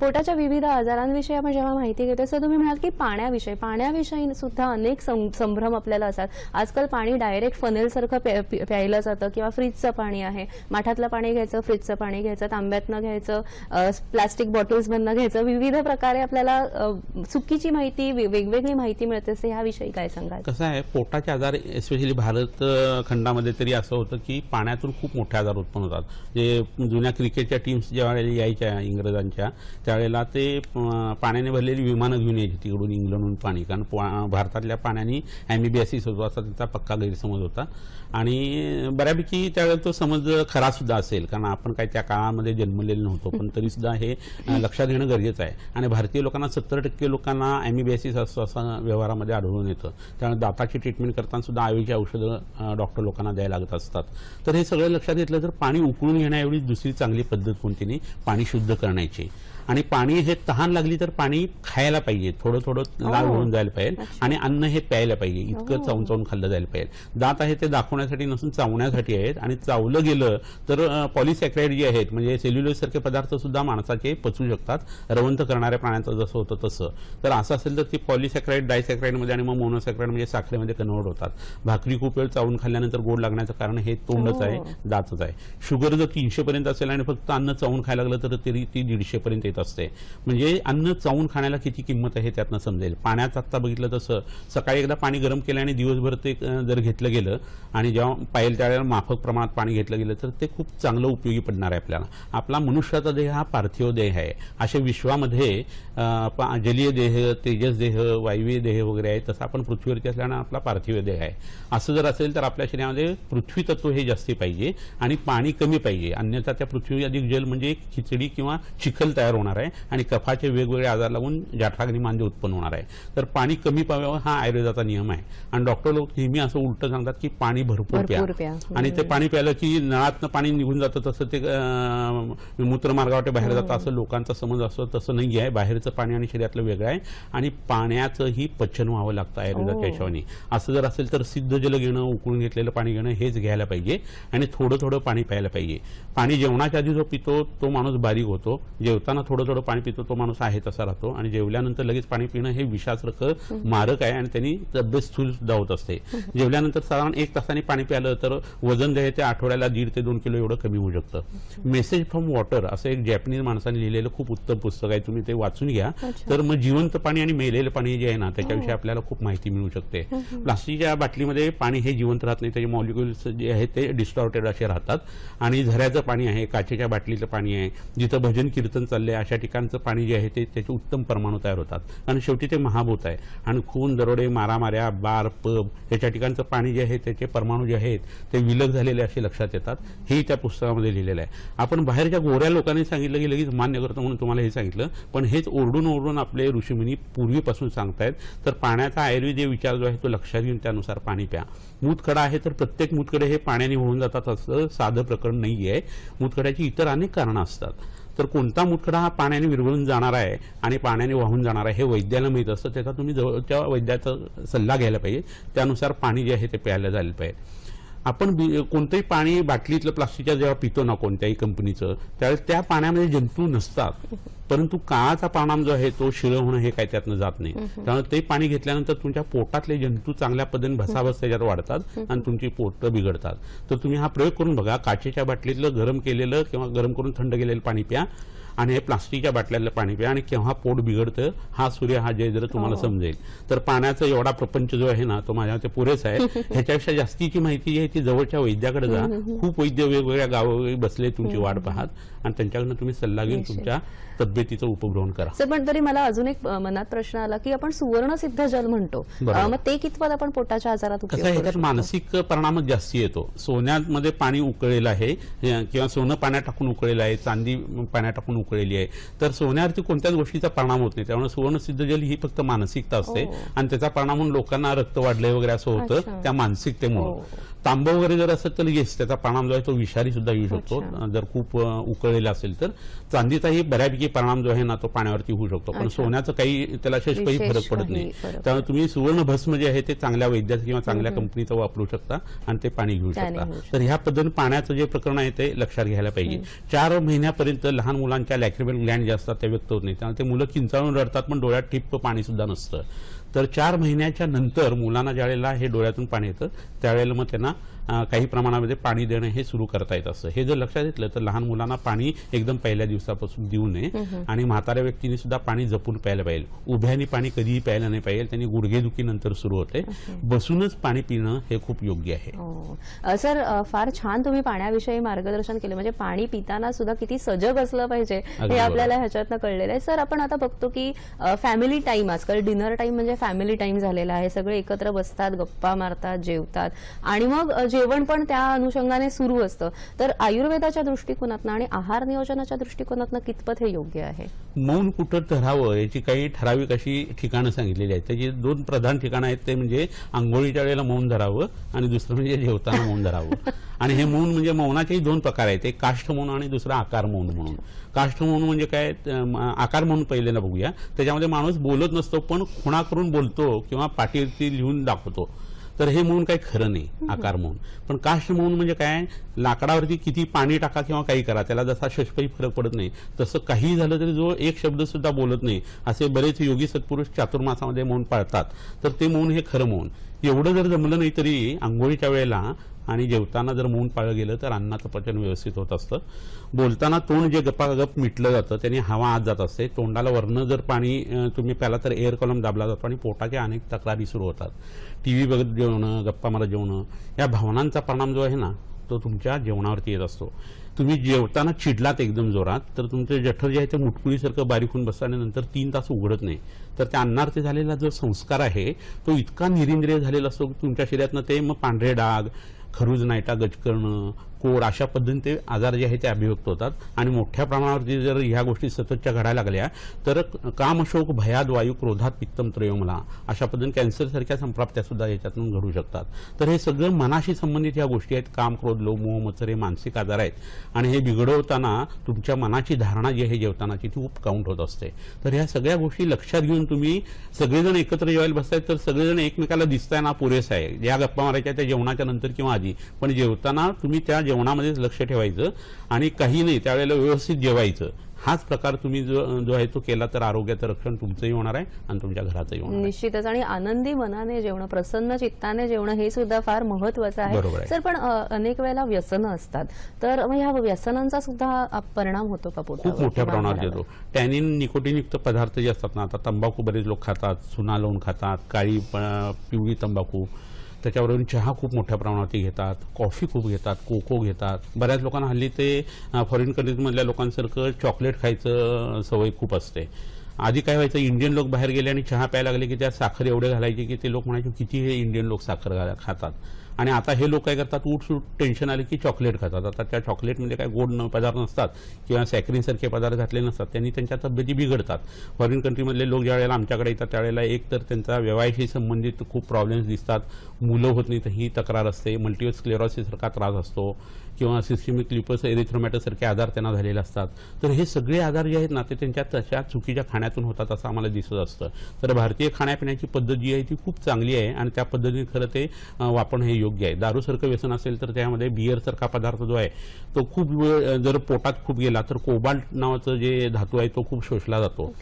पोटाच्या विविध आजारांविषयी आपण जेव्हा माहिती घेतो तसं तुम्ही म्हणाल की पाण्याविषयी सुद्धा अनेक संभ्रम आपल्याला असतात. आजकाल पाणी डायरेक्ट फनेल सारखं प्यायलं जातं किंवा फ्रीजचं पाणी आहे, माठातलं पाणी घ्यायचं, फ्रीजचं पाणी घ्यायचं, तांब्यातनं घ्यायचं, प्लास्टिक बॉटल्स मधनं घ्यायचं, विविध प्रकारे आपल्याला चुकीची माहिती, वेगवेगळी माहिती मिळते. ह्याविषयी काय सांगाल? कसं आहे, पोटाचे आजार एस्पेशली भारत खंडामध्ये तरी असं होतं की पाण्यातून खूप मोठे आजार उत्पन्न होतात. जे जुन्या क्रिकेटच्या टीम्स ज्या वेळेला यायच्या इंग्रजांच्या, त्यावेळेला ते पाण्याने भरलेली विमानं घेऊन यायची तिकडून इंग्लंडहून पाणी, कारण भारतातल्या पाण्याने ॲमिबियासिस होतो असा त्यांचा पक्का गैरसमज होता. आणि बऱ्यापैकी त्यावेळेला तो समज खरा सुद्धा असेल, कारण आपण काही त्या काळामध्ये जन्मलेलो नव्हतो, पण तरी सुद्धा हे लक्षात घेणं गरजेचं आहे. आणि भारतीय लोकांना 70% लोकांना ॲमिबियासिस असं व्यवहारामध्ये आढळून येतं. त्यामुळे दाताची ट्रीटमेंट करताना सुद्धा आयुर्वेदिक औषधं डॉक्टर लोकांना द्यायला लागत असतात. तर हे सगळं लक्षात घेतलं तर पाणी उकळून घेण्याएवढी दुसरी चांगली पद्धत कोणती नाही पाणी शुद्ध करण्याची. आणि पाणी हे तहान लागली तर पाणी खायला पाहिजे, थोडं थोडं लाल होऊन जायला पाहिजे. आणि अन्न हे प्यायला पाहिजे, इतकं चावून चावून खाल्लं जायला पाहिजे. दात आहे ते दाखवण्यासाठी नसून चावण्यासाठी आहेत. आणि चावलं गेलं तर पॉलिसॅक्राइड जे आहेत, म्हणजे सेल्युलोज सारखे पदार्थ सुद्धा माणसाचे पचू शकतात, रवंथ करणाऱ्या प्राण्यांचं जसं होतं तसं. तर असं असेल तर ती पॉलिसॅक्राइड डायसॅक्राइडमध्ये आणि मग मोनोसॅक्राइड म्हणजे साखरेमध्ये कन्व्हर्ट होतात. भाकरी खूप वेळ चावून खाल्ल्यानंतर गोड लागण्याचं कारण हे तोंडच आहे, दातच आहे. शुगर जर 300 पर्यंत असेल आणि फक्त अन्न चावून खायला लागलं तर तरी ती 150 पर्यंत येत असते. म्हणजे अन्न चावून खाण्याला किती किंमत आहे त्यातनं समजेल. पाण्यात आता बघितलं तसं सकाळी एकदा पाणी गरम केलं आणि दिवसभर ते जर घेतलं गेलं आणि जेव्हा पाहिजे त्यावेळेला माफक प्रमाणात पाणी घेतलं गेलं तर ते खूप चांगलं उपयोगी पडणार आहे आपल्याला. आपला मनुष्याचा देह हा पार्थिव देह आहे. अशा विश्वामध्ये जलीय देह, तेजस देह, वायवीय देह वगैरे आहे, तसं आपण पृथ्वीवरती असल्यानं आपला पार्थिव देह आहे. असं जर असेल तर आपल्या शरीरामध्ये पृथ्वी तत्व हे जास्ती पाहिजे आणि पाणी कमी पाहिजे. अन्यथा त्या पृथ्वी अधिक जल म्हणजे खिचडी किंवा चिखल तयार होणार आहे आणि कफाचे वेगवेगळे आजार लागून जाठराग्नी मांदे उत्पन्न होणार आहे. तर पाणी कमी प्यावं हा आयुर्वेदाचा नियम आहे. आणि डॉक्टर लोक नेहमी असं उलट सांगतात की पाणी भरपूर प्या. आणि ते पाणी प्यायलं की नळातनं पाणी निघून जातं, तसं ते मूत्रमार्गावर बाहेर जातं असं लोकांचा समज असतो. तसं नाही आहे. बाहेरचं पाणी आणि शरीरातलं वेगळं आहे आणि पाण्याचंही पचन व्हावं लागतं आयुर्वेदाच्या हिशोबाने. असं जर असेल तर सिद्ध जल घेणं, उकळून घेतलेलं पाणी घेणं हेच घ्यायला पाहिजे आणि थोडं थोडं पाणी प्यायला पाहिजे. पाणी जेवणाच्या आधी जो पितो तो माणूस बारीक होतो, जेवताना थोडं थोडं पाणी पितो तो माणूस आहे तसा राहतो, आणि जेवल्यानंतर लगेच पाणी पिणं हे विषासारखं मारक आहे आणि त्यांनी तब्येत स्थूल सुद्धा होत असते. जेवल्यानंतर साधारण 1 तासाने पाणी प्यालं तर वजन जे आहे ते आठवड्याला 1.5 ते 2 किलो एवढं कमी होऊ शकतं. मेसेज फ्रॉम वॉटर असं एक जॅपनीज माणसाने लिहिलेलं खूप उत्तम पुस्तक आहे, तुम्ही ते वाचून घ्या. तर मग जिवंत पाणी आणि मेलेलं पाणी जे आहे ना त्याच्याविषयी आपल्याला खूप माहिती मिळू शकते. प्लास्टिकच्या बाटलीमध्ये पाणी हे जिवंत राहत नाही, त्याचे मॉलिक्युल्स जे आहेत ते डिस्टॉर्टेड असे राहतात. आणि झऱ्याचं पाणी आहे, काचेच्या बाटलीचं पाणी आहे, जिथं भजन कीर्तन चाललंय अशा ठिकाणचं पाणी जे आहे ते त्याचे उत्तम परमाणू तयार होतात. आणि शेवटी ते महाभूत आहे. आणि खून, दरोडे, मारामाऱ्या, बार, पब याच्या ठिकाणचं पाणी जे आहे त्याचे परमाणू जे आहेत ते विलग झालेले असे लक्षात येतात. हे त्या पुस्तकामध्ये लिहिलेलं आहे. आपण बाहेरच्या गोऱ्या लोकांनी सांगितलं की लगेच मान्य करतो म्हणून तुम्हाला हे सांगितलं, पण हेच ओरडून ओरडून आपले ऋषीमुनी पूर्वीपासून सांगतायत. तर पाण्याचा आयुर्वेदीय विचार जो आहे तो लक्षात घेऊन त्यानुसार पाणी प्या. मूतखडा आहे तर प्रत्येक मूतखडे हे पाण्याने वाहून जातात असं साधं प्रकरण नाही आहे. मूतखड्याची इतर अनेक कारणं असतात. तर कोणता मूतखडा हा पाण्याने विरघळून जाणार आहे आणि पाण्याने वाहून जाणार आहे हे वैद्याला माहीत असतं. त्याचा तुम्ही जवळच्या वैद्याचा सल्ला घ्यायला पाहिजे. त्यानुसार पाणी जे आहे ते प्यायला जायला पाहिजे. आपण कोणतंही पाणी बाटलीतलं प्लास्टिकच्या जेव्हा पितो ना कोणत्याही कंपनीचं, त्यावेळेस त्या पाण्यामध्ये जंतू नसतात, परंतु काळाचा परिणाम जो आहे तो शिळ होणं हे काय त्यातनं जात नाही. त्यामुळे ते पाणी घेतल्यानंतर तुमच्या पोटातले जंतू चांगल्या पद्धतीने भसाभस त्याच्यात वाढतात आणि तुमची पोटं बिघडतात. तर तुम्ही हा प्रयोग करून बघा. काचेच्या बाटलीतलं गरम केलेलं किंवा गरम करून थंड केलेलं पाणी प्या आणि हे प्लास्टिकच्या बाटल्यातलं पाणी प्या आणि केव्हा पोट बिघडतं हा सूर्य हा जय जर तुम्हाला समजेल. तर पाण्याचा एवढा प्रपंच जो आहे ना तो माझ्या ते पुरेसा आहे. ह्याच्यापेक्षा जास्तीची माहिती जी आहे ती जवळच्या वैद्याकडे जा. खूप वैद्य वेगवेगळ्या गावोगावी बसले तुमची वाट पाहत आणि त्यांच्याकडनं तुम्ही सल्ला घेऊन तुमच्या तब्येतीचं उपग्रहण करा. सर, पण तरी मला अजून एक मनात प्रश्न आला की आपण सुवर्ण सिद्ध जल म्हणतो, मग ते कितपत आपण पोटाच्या आजारात कसं आहे, ह्याच्यात मानसिक परिणामच जास्ती येतो. सोन्यामध्ये पाणी उकळलेलं आहे किंवा सोनं पाण्यात टाकून उकळलेलं आहे, चांदी पाण्यात टाकून उकळलेली आहे, तर सोन्यावरती कोणत्याच गोष्टीचा परिणाम होत नाही. त्यामुळे सुवर्ण सिद्ध जल ही फक्त मानसिकता असते आणि त्याचा परिणाम म्हणून लोकांना रक्त वाढलंय वगैरे असं होतं त्या मानसिकतेमुळे. तांबं वगैरे जर असेल तर येस, त्याचा परिणाम जो आहे तो विषारी सुद्धा येऊ शकतो जर खूप उकळलेला असेल तर. चांदीचाही बऱ्यापैकी परिणाम जो आहे ना तो पाण्यावरती होऊ शकतो, पण सोन्याचं काही त्याला शेषपही फरक पडत नाही. त्यामुळे तुम्ही सुवर्ण भस्म जे आहे ते चांगल्या वैद्याचं किंवा चांगल्या कंपनीचं वापरू शकता आणि ते पाणी घेऊ शकता. तर ह्या पद्धतीने पाण्याचं जे प्रकरण आहे ते लक्षात घ्यायला पाहिजे. 4 महिन्यापर्यंत लहान मुलांच्या लॅक्रिमल ग्लँड जे असतात ते व्यक्त होत नाही, त्यामुळे ते मुलं किंचाळून रडतात पण डोळ्यात ठिप्प पाणी सुद्धा नसतं. तर 4 महिन्याच्या नंतर मुलांना ज्यावेळेला हे डोळ्यातून पाणी येतं त्यावेळेला मग त्यांना काही प्रमाणामध्ये पाणी देणं हे सुरू करता येत असतं. हे जर लक्षात घेतलं तर लहान मुलांना पाणी एकदम पहिल्या दिवसापासून देऊ नये आणि म्हाताऱ्या व्यक्तींनी सुद्धा पाणी जपून प्यायला पाहिजे. उभ्यानी पाणी कधीही प्यायला नाही पाहिजे, त्यांनी गुडघेदुखी नंतर सुरू होते. बसूनच पाणी पिणं हे खूप योग्य आहे. सर, फार छान तुम्ही पाण्याविषयी मार्गदर्शन केलं. म्हणजे पाणी पिताना सुद्धा किती सजग असलं पाहिजे हे आपल्याला ह्याच्यातनं कळलेलं आहे. सर, आपण आता बघतो की फॅमिली टाइम, आजकाल डिनर टाइम म्हणजे फॅमिली टाइम झालेला आहे. सगळे एकत्र बसतात, गप्पा मारतात, जेवतात आणि मग जेवण पण त्या अनुषंगाने सुरू असतं. तर आयुर्वेदाच्या दृष्टिकोनातनं आणि आहार नियोजनाच्या दृष्टिकोनातनं कितपत हे योग्य आहे? मौन कुठं धरावं याची काही ठराविक अशी ठिकाणं सांगितलेली आहेत. त्याची 2 प्रधान ठिकाणं आहेत, ते म्हणजे आंघोळीच्या वेळेला मौन धरावं आणि दुसरं म्हणजे जेवताना मौन धरावं. आणि हे मौन म्हणजे मौनाचेही 2 प्रकार आहेत, एक काष्ठ मौन आणि दुसरा आकार मौन म्हणून. काष्ठ मौन म्हणजे काय, आकार मौन पहिल्यांदा बघूया. त्याच्यामध्ये माणूस बोलत नसतो पण खुणा करून बोलतो किंवा पाठीवरती लिहून दाखवतो. तर हे मौन काही खरं नाही, आकार मौन. पण काष्ठ मौन म्हणजे काय, लाकडावरती किती पाणी टाका किंवा काही करा, त्याला जसा शष्पही फरक पडत नाही तसं काही झालं तरी जो एक शब्द सुद्धा बोलत नाही असे बरेच योगी सत्पुरुष चातुर्मासामध्ये मौन पाळतात. तर ते मौन हे खरं मौन. एवढं जर जमलं नाही तरी आंघोळीच्या वेळेला आणि जेवताना जर मौन पाळलं गेलं तर अन्नाचं पचन व्यवस्थित होत असतं. बोलताना तोंड जे गपागप मिटलं जातं त्याने हवा आत जात असते. तोंडाला वरनं जर पाणी तुम्ही प्याला तर एअर कॉलम दाबला जातो आणि पोटाच्या अनेक तक्रारी सुरू होतात. टीव्ही बघत जेवणं, गप्पा मारत जेवणं, या भावनांचा परिणाम जो आहे ना तो तुमच्या जेवणावरती येत असतो. तुम्ही जेवताना चिडलात एकदम जोरात तर तुमचं जठर जे आहे ते मुटकुळीसारखं बारीक होऊन बसतं आणि नंतर 3 तास उघडत नाही. तर त्या अन्नार्थी झालेला जो संस्कार आहे तो इतका निरिंद्रिय झालेला असतो की तुमच्या शरीरातनं ते मग पांढरे डाग, खरूज नायटा, गजकर्ण, कोड अशा पद्धतीने ते आजार जे आहे ते अभिव्यक्त होतात. आणि मोठ्या प्रमाणावरती जर ह्या गोष्टी सततच्या घडायला लागल्या तर कामशोक, भयाद, वायू, क्रोधात, पित्तम, त्रयोमला अशा पद्धतीने कॅन्सरसारख्या संप्राप्त्या सुद्धा याच्यातून घडू शकतात. तर हे सगळं मनाशी संबंधित ह्या गोष्टी आहेत. काम, क्रोध, लोभ, मोह, मत्सर हे मानसिक आजार आहेत आणि हे बिघडवताना तुमच्या मनाची धारणा जी आहे जेवतानाची ती खूप काउंट होत असते. तर ह्या सगळ्या गोष्टी लक्षात घेऊन तुम्ही सगळेजण एकत्र जेवायला बसतायत तर सगळेजण एकमेकाला दिसताय ना पुरेसं आहे. या गप्पा मारायच्या त्या जेवणाच्या नंतर किंवा आधी, पण जेवताना तुम्ही त्या जेवणामध्येच लक्ष ठेवायचं आणि काही नाही त्यावेळेला व्यवस्थित जेवायचं. हाच प्रकार तुम्ही जो आहे तो केला तर आरोग्याचं रक्षण तुमचंही होणार आहे आणि तुमच्या घराचंही होणार आहे. निश्चितच. आणि आनंदी मनाने जेवणं, प्रसन्न चित्ताने जेवणं हे सुद्धा फार महत्वाचं आहे. सर, पण अनेक वेळेला व्यसनं असतात तर मग ह्या व्यसनांचा सुद्धा परिणाम होतो का पोटावर? खूप मोठ्या प्रमाणात येतो. टॅनिन, निकोटीनयुक्त पदार्थ जे असतात ना, आता तंबाखू बरेच लोक खातात, चुना लावून खातात, काळी पिवळी तंबाखू, त्याच्यावरून चहा खूप मोठ्या प्रमाणावरती घेतात, कॉफी खूप घेतात, कोको घेतात. बऱ्याच लोकांना हल्ली ते फॉरेन कंट्रीजमधल्या लोकांसारखं चॉकलेट खायचं सवय खूप असते. आधी काय व्हायचं, इंडियन लोक बाहेर गेले आणि चहा प्यायला लागले की त्यात साखर एवढे घालायचे की ते लोक म्हणायचे किती हे इंडियन लोक साखर खातात. आणि आता हे लोक काय करतात, उठसूट टेन्शन आले की चॉकलेट खातात. आता त्या चॉकलेटमध्ये काय गोड पदार्थ नसतात किंवा सॅक्रिनसारखे पदार्थ घातले नसतात, त्यांनी त्यांच्या तब्येती बिघडतात. फॉरेन कंट्रीमधले लोक ज्या वेळेला आमच्याकडे येतात त्यावेळेला एक तर त्यांचा व्यवसायाशी संबंधित खूप प्रॉब्लेम्स दिसतात, मुलं होत नाही तर ही तक्रार असते, मल्टिपल स्क्लेरोसिससारखा त्रास असतो किंवा सिस्टेमिक ल्युपस एरिथ्रोमॅटोसारखे आजार त्यांना झालेले असतात. तर हे सगळे आजार जे आहेत ना ते त्यांच्या तशा चुकीच्या खाण्यातून होतात असं आम्हाला दिसत असतं. तर भारतीय खाण्यापिण्याची पद्धत जी आहे ती खूप चांगली आहे आणि त्या पद्धतीने खरं ते वापरणं हे योग्य आहे. दारूसारखं व्यसन असेल तर त्यामध्ये बिअरसारखा पदार्थ जो आहे तो खूप वेळ जर पोटात खूप गेला तर कोबाल्ट नावाचं जे धातू आहे तो खूप शोषला जातो.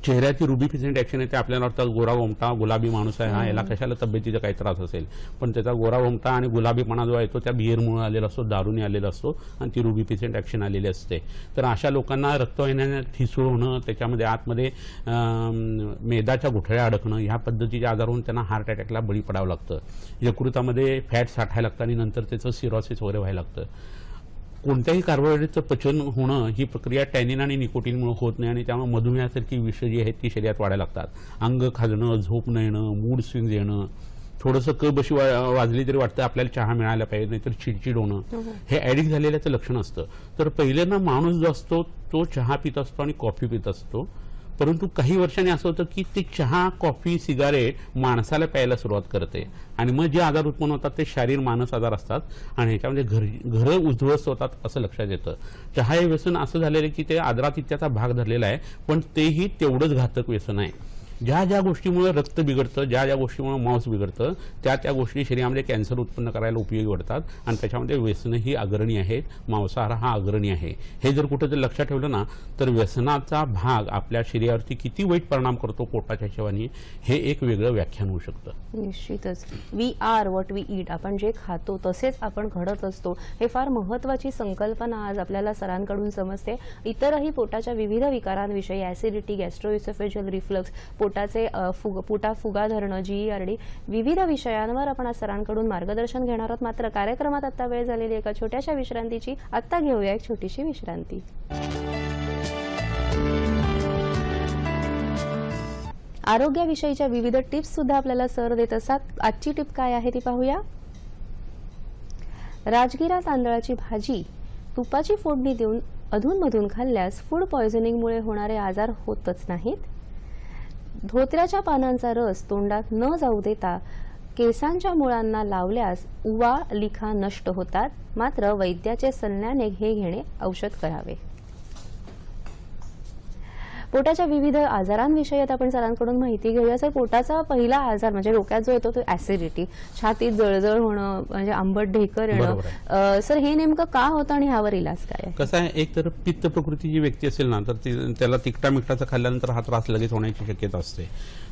चेहऱ्याची रुबिफिसेंट ॲक्शन आहे ते आपल्याला वाटतं गोरा गोमटा गुलाबी माणूस आहे, हा याला कशाला तब्येतीचा काही त्रास असेल, पण त्याचा गोरा गोमटा आणि गुलाबीपणा जो आहे तो त्या बिअरमुळे आलेला असतो, दारूने आलेला असतो आणि ती रुबिफिसेंट ॲक्शन आलेली असते. तर अशा लोकांना रक्तवाहिन्यांना ठिसूळ होणं, त्याच्यामध्ये आतमध्ये मेदाच्या गुठळ्या अडकणं, ह्या पद्धतीचे आजार होऊन त्यांना हार्ट अटॅकला बळी पडावं लागतं. यकृतामध्ये फॅट साठायला लागतं आणि नंतर त्याचं सिरोसिस वगैरे व्हायला लागतं. कोणत्याही कार्बोहायड्रेटचं पचन होणं ही प्रक्रिया टॅनिन आणि निकोटीनमुळे होत नाही आणि त्यामुळे मधुमेहासारखी विष जी आहेत ती शरीरात वाढायला लागतात. अंग खाजणं, झोप न येणं, मूड स्विंग येणं, थोडंसं कबशी वाजली तरी वाटतं आपल्याला चहा मिळायला पाहिजे, नाहीतर चिडचिड होणं, हे ॲडिक्ट झालेल्याचं लक्षण असतं. तर पहिल्यांदा माणूस जो असतो तो चहा पित असतो आणि कॉफी पित असतो, परंतु काही वर्षांनी असं होतं की ते चहा, कॉफी, सिगारेट माणसाला प्यायला सुरुवात करते आणि मग जे आजार उत्पन्न होतात ते शारीर मानस आजार असतात आणि ह्याच्यामध्ये घरं उद्ध्वस्त होतात असं लक्षात येतं. चहा हे व्यसन असं झालेलं की ते आदरातिथ्याचा भाग धरलेला आहे, पण तेही तेवढंच घातक व्यसन आहे. ज्या ज्या गोष्टीमुळे रक्त बिघडतं, ज्या ज्या गोष्टीमुळे मांस बिघडतं, त्या गोष्टी शरीरामध्ये कॅन्सर उत्पन्न करायला उपयोगी पडतात आणि त्याच्यामध्ये व्यसनही अग्रणी आहेत, मांसाहार हा अग्रणी आहे. हे जर कुठं लक्षात ठेवलं ना तर व्यसनाचा भाग आपल्या शरीरावरती किती वाईट परिणाम करतो पोटाच्या हिशोबाने हे एक वेगळं व्याख्यान होऊ शकतं. निश्चितच we are what we eat. आपण जे खातो तसेच आपण घडत असतो. हे फार महत्त्वाची संकल्पना आज आपल्याला सरांकडून समजते. इतरही पोटाच्या विविध विकारांविषयी ऍसिडिटी, गॅस्ट्रोइसोफेजियल रिफ्लक्स, पोटाचे पोटात फुगा धरणं, GERD विविध विषयांवर आपण आज सरांकडून मार्गदर्शन घेणार आहोत. मात्र कार्यक्रमात आता वेळ झालेली एका छोट्याशा विश्रांतीची. आता घेऊया एक छोटीशी विश्रांती. आरोग्याविषयीच्या विविध टिप्स सुद्धा आपल्याला सर देत असतात. आजची टिप काय आहे ती पाहूया. राजगिरा तांदळाची भाजी तुपाची फोडणी देऊन अधूनमधून खाल्ल्यास फूड पॉयझनिंगमुळे होणारे आजार होतच नाहीत. धोत्र्याच्या पानांचा रस तोंडात न जाऊ देता केसांच्या मुळांना लावल्यास उवा, लिखा नष्ट होतात. मात्र वैद्याचे सल्ल्याने हे घेणे औषध करावे. पोटाच्या विविध आजारांविषयी आता आपण सरांकडून माहिती घेऊया. सर, पोटाचा पहिला आजार म्हणजे डोक्यात जो येतो तो ऍसिडिटी, छातीत जळजळ होणं, म्हणजे आंबट ढेकर येणं. सर, हे नेमकं का होतं आणि ह्यावर इलाज काय आहे? कसं आहे, एक तर पित्त प्रकृतीची व्यक्ती असेल ना तर त्याला तिखटा मिठाचं खाल्ल्यानंतर हा त्रास लगेच होण्याची शक्यता असते.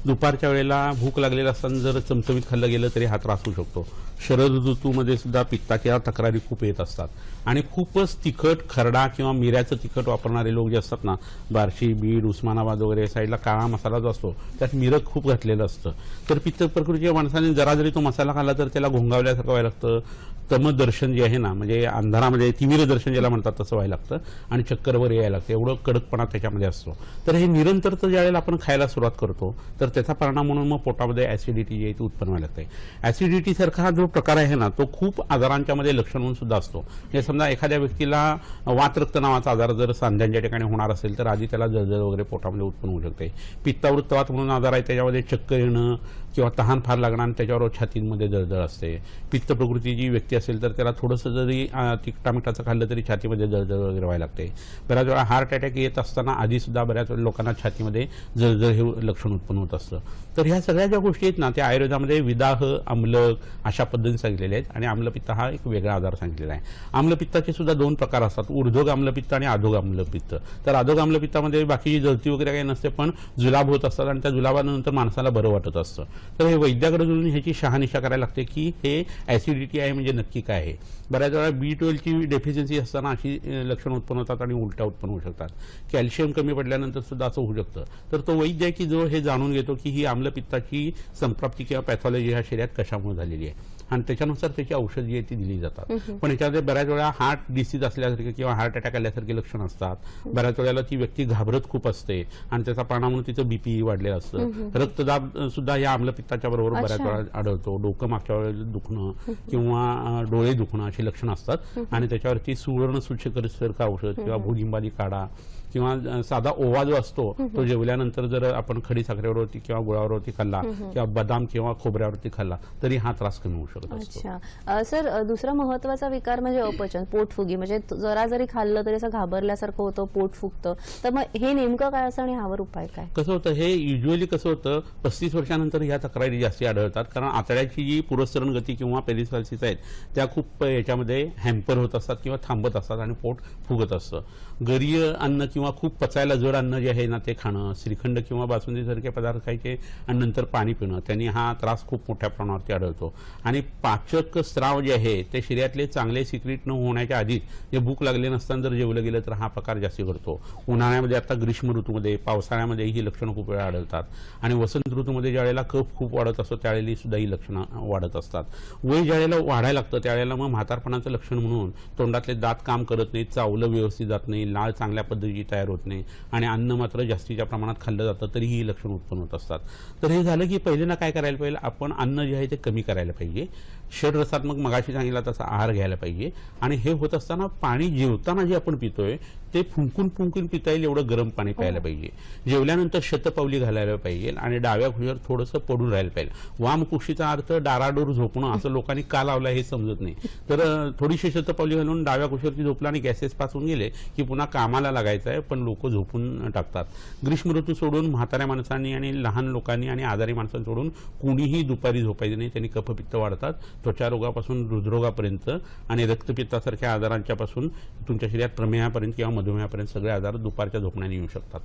दुपारच्या वेळेला भूक लागलेला असताना जर चमचमीत खाल्लं गेलं तरी हा त्रास होऊ शकतो. शरद ऋतूमध्ये सुद्धा पित्ताच्या तक्रारी खूप येत असतात आणि खूपच तिखट, खरडा किंवा मिऱ्याचं तिखट वापरणारे लोक जे असतात ना, बार्शी, बीड, उस्मानाबाद वगैरे साईडला काळा मसाला जो असतो त्यात मिरं खूप घातलेलं असतं. तर पित्त प्रकृतीच्या माणसाने जरा जरी तो मसाला खाल्ला तर त्याला घोंगावल्यासारखं व्हायला लागतं. तमदर्शन जे आहे ना, म्हणजे अंधारामध्ये तिमिर दर्शन ज्याला म्हणतात तसं व्हायला लागतं आणि चक्करवर यायला लागतं. एवढं कडकपणा त्याच्यामध्ये असतो. तर हे निरंतर ज्या वेळेला आपण खायला सुरुवात करतो तर त्याचा परिणाम म्हणून मग पोटामध्ये ऍसिडिटी जी आहे ती उत्पन्न व्हायला लागते. ऍसिडिटी सारखा जो प्रकार आहे ना तो खूप आजारांच्या मध्ये लक्षण म्हणून सुद्धा असतो. म्हणजे समजा एखाद्या व्यक्तीला वातरक्त नावाचा आजार जर सांध्यांच्या ठिकाणी होणार असेल तर आधी त्याला जळजळ वगैरे पोटामध्ये उत्पन्न होऊ शकते. पित्तावृत्त वात म्हणून आजार आहे, त्याच्यामध्ये चक्कर येणं किंवा तहान फार लागणं आणि त्याच्यावर छातीमध्ये जळजळ असते. पित्त प्रकृतीची व्यक्ती असेल तर त्याला थोडंसं जरी तिखटा मिठाचं खाल्लं तरी छातीमध्ये जळजळ वगैरे व्हायला लागते. बऱ्याच वेळा हार्ट अटॅक येत असताना आधी सुद्धा बऱ्याच लोकांना छातीमध्ये जळजळ हे लक्षण उत्पन्न होत असतं. तर ह्या सगळ्या ज्या गोष्टी आहेत ना त्या आयुर्वेदामध्ये विदाह, आम्लक अशा पद्धतीने सांगितलेल्या आहेत आणि आम्लपित्त हा एक वेगळा आजार सांगितलेला आहे. आम्लपित्ताचे सुद्धा दोन प्रकार असतात, ऊर्ध्वग आम्लपित्त आणि अधोग आम्लपित्त. तर अधोग आम्लपित्तामध्ये बाकीची जळती वगैरे काही नसते, पण जुलाब होत असतात आणि त्या जुलाबानंतर माणसाला बरं वाटत असतं. तर हे वैद्याकडे जाऊन ह्याची शहानिशा करायला लागते की हे ऍसिडिटी आहे म्हणजे नक्की काय आहे. बऱ्याच वेळा B12ची डेफिशियन्सी असताना अशी लक्षणं उत्पन्न होतात आणि उलट्या उत्पन्न होऊ शकतात. कॅल्शियम कमी पडल्यानंतर सुद्धा असं होऊ शकतं. तर तो वैद्य आहे की जो हे जाणून घेतो की ही आम्लपित्ताची संप्राप्ती किंवा पॅथॉलॉजी ह्या शरीरात कशामुळे झालेली आहे आणि त्याच्यानुसार त्याची औषध जी आहे ती दिली जातात. पण याच्यामध्ये बऱ्याच वेळा हार्ट डिसीज असल्यासारखे किंवा हार्ट अटॅक आल्यासारखे लक्षण असतात. बऱ्याच वेळेला ती व्यक्ती घाबरत खूप असते आणि त्याचा परिणाम म्हणून तिचं बीपी वाढलेलं असतं. रक्तदाब सुद्धा या आम्लपित्ताच्या बरोबर बऱ्याच वेळा आढळतो. डोकं मागच्या वेळेला दुखणं किंवा डोळे दुखणं अशी लक्षणं असतात आणि त्याच्यावरती सुवर्ण सूचकसारखं औषध किंवा भुजिंबादी काढा किंवा साधा ओवा जो असतो तो जेवल्यानंतर जर आपण खडी साखरेवरती किंवा गुळावरती खाल्ला किंवा बदाम किंवा खोबऱ्यावरती खाल्ला तरी हा त्रास कमी होऊ शकतो. अच्छा सर, दुसरा महत्त्वाचा विकार म्हणजे अपचन, पोटफुगी. म्हणजे जरा जरी खाल्लं तरी असं घाबरल्यासारखं होतं, पोट फुगतं. तर मग हे नेमकं काय असं आणि ह्यावर उपाय काय? कसं होतं, हे युजली कसं होतं 35 वर्षानंतर ह्या तक्रारी जास्ती आढळतात कारण आतड्याची जी पुरस्चरण गती किंवा पेरिसाल्सिस आहेत त्या खूप याच्यामध्ये हॅम्पर होत असतात किंवा थांबत असतात आणि पोट फुगत असतं. गरीय अन्न किंवा खूप पचायला जड अन्न जे आहे ना ते खाणं, श्रीखंड किंवा बासुंदीसारखे पदार्थ खायचे आणि नंतर पाणी पिणं, त्यांनी हा त्रास खूप मोठ्या प्रमाणावरती आढळतो. आणि पाचक स्त्राव जे आहे ते शरीरातले चांगले सिक्रेट न होण्याच्या आधीच जे भूक लागले नसताना जर जेवलं गेलं तर हा प्रकार जास्ती घडतो. उन्हाळ्यामध्ये, आता ग्रीष्म ऋतूमध्ये, पावसाळ्यामध्ये ही लक्षणं खूप वेळा आढळतात आणि वसंत ऋतूमध्ये ज्या वेळेला कफ खूप वाढत असतो त्यावेळेला सुद्धा ही लक्षणं वाढत असतात. वय ज्या वेळेला वाढायला लागतं त्यावेळेला मग म्हातारपणाचं लक्षण म्हणून तोंडातले दात काम करत नाहीत, चावलं व्यवस्थित जात नाही, लाळ चांगल्या पद्धतीची तयार होत नाही आणि अन्न मात्र जास्तीच्या प्रमाणात खाल्लं जातं तरी ही लक्षणं उत्पन्न होत असतात. तर हे झालं की पहिल्यांदा काय करायला पाहिजे, आपण अन्न जे आहे ते कमी करायला पाहिजे. षडरसात्मक मगाशी सांगितला तसा आहार घ्यायला पाहिजे. आणि हे होत असताना पाणी जेवताना जे आपण पितोय ते फुंकून फुंकून पिता येईल एवढं गरम पाणी प्यायला पाहिजे. जेवल्यानंतर शतपावली घालायला पाहिजे आणि डाव्या खुशीवर थोडंसं पडून राहायला पाहिजे. वामकुक्षीचा अर्थ डाराडोर झोपणं असं लोकांनी का लावला हे समजत नाही. तर थोडीशी शतपावली घालून डाव्या खुशीवरती झोपला आणि गॅसेस पासून गेले की पुन्हा कामाला लागायचं आहे, पण लोक झोपून टाकतात. ग्रीष्म ऋतू सोडून म्हाताऱ्या माणसांनी आणि लहान लोकांनी आणि आजारी माणसांनी सोडून कुणीही दुपारी झोपायचं नाही. त्यांनी कफपित्त वाढतात, त्वचा रोगापासून हृदरोगापर्यंत आणि रक्तपित्तासारख्या आजारांच्या पासून तुमच्या शरीरात प्रमेहापर्यंत किंवा मधुमेहापर्यंत सगळे आजार दुपारच्या झोपण्याने येऊ शकतात.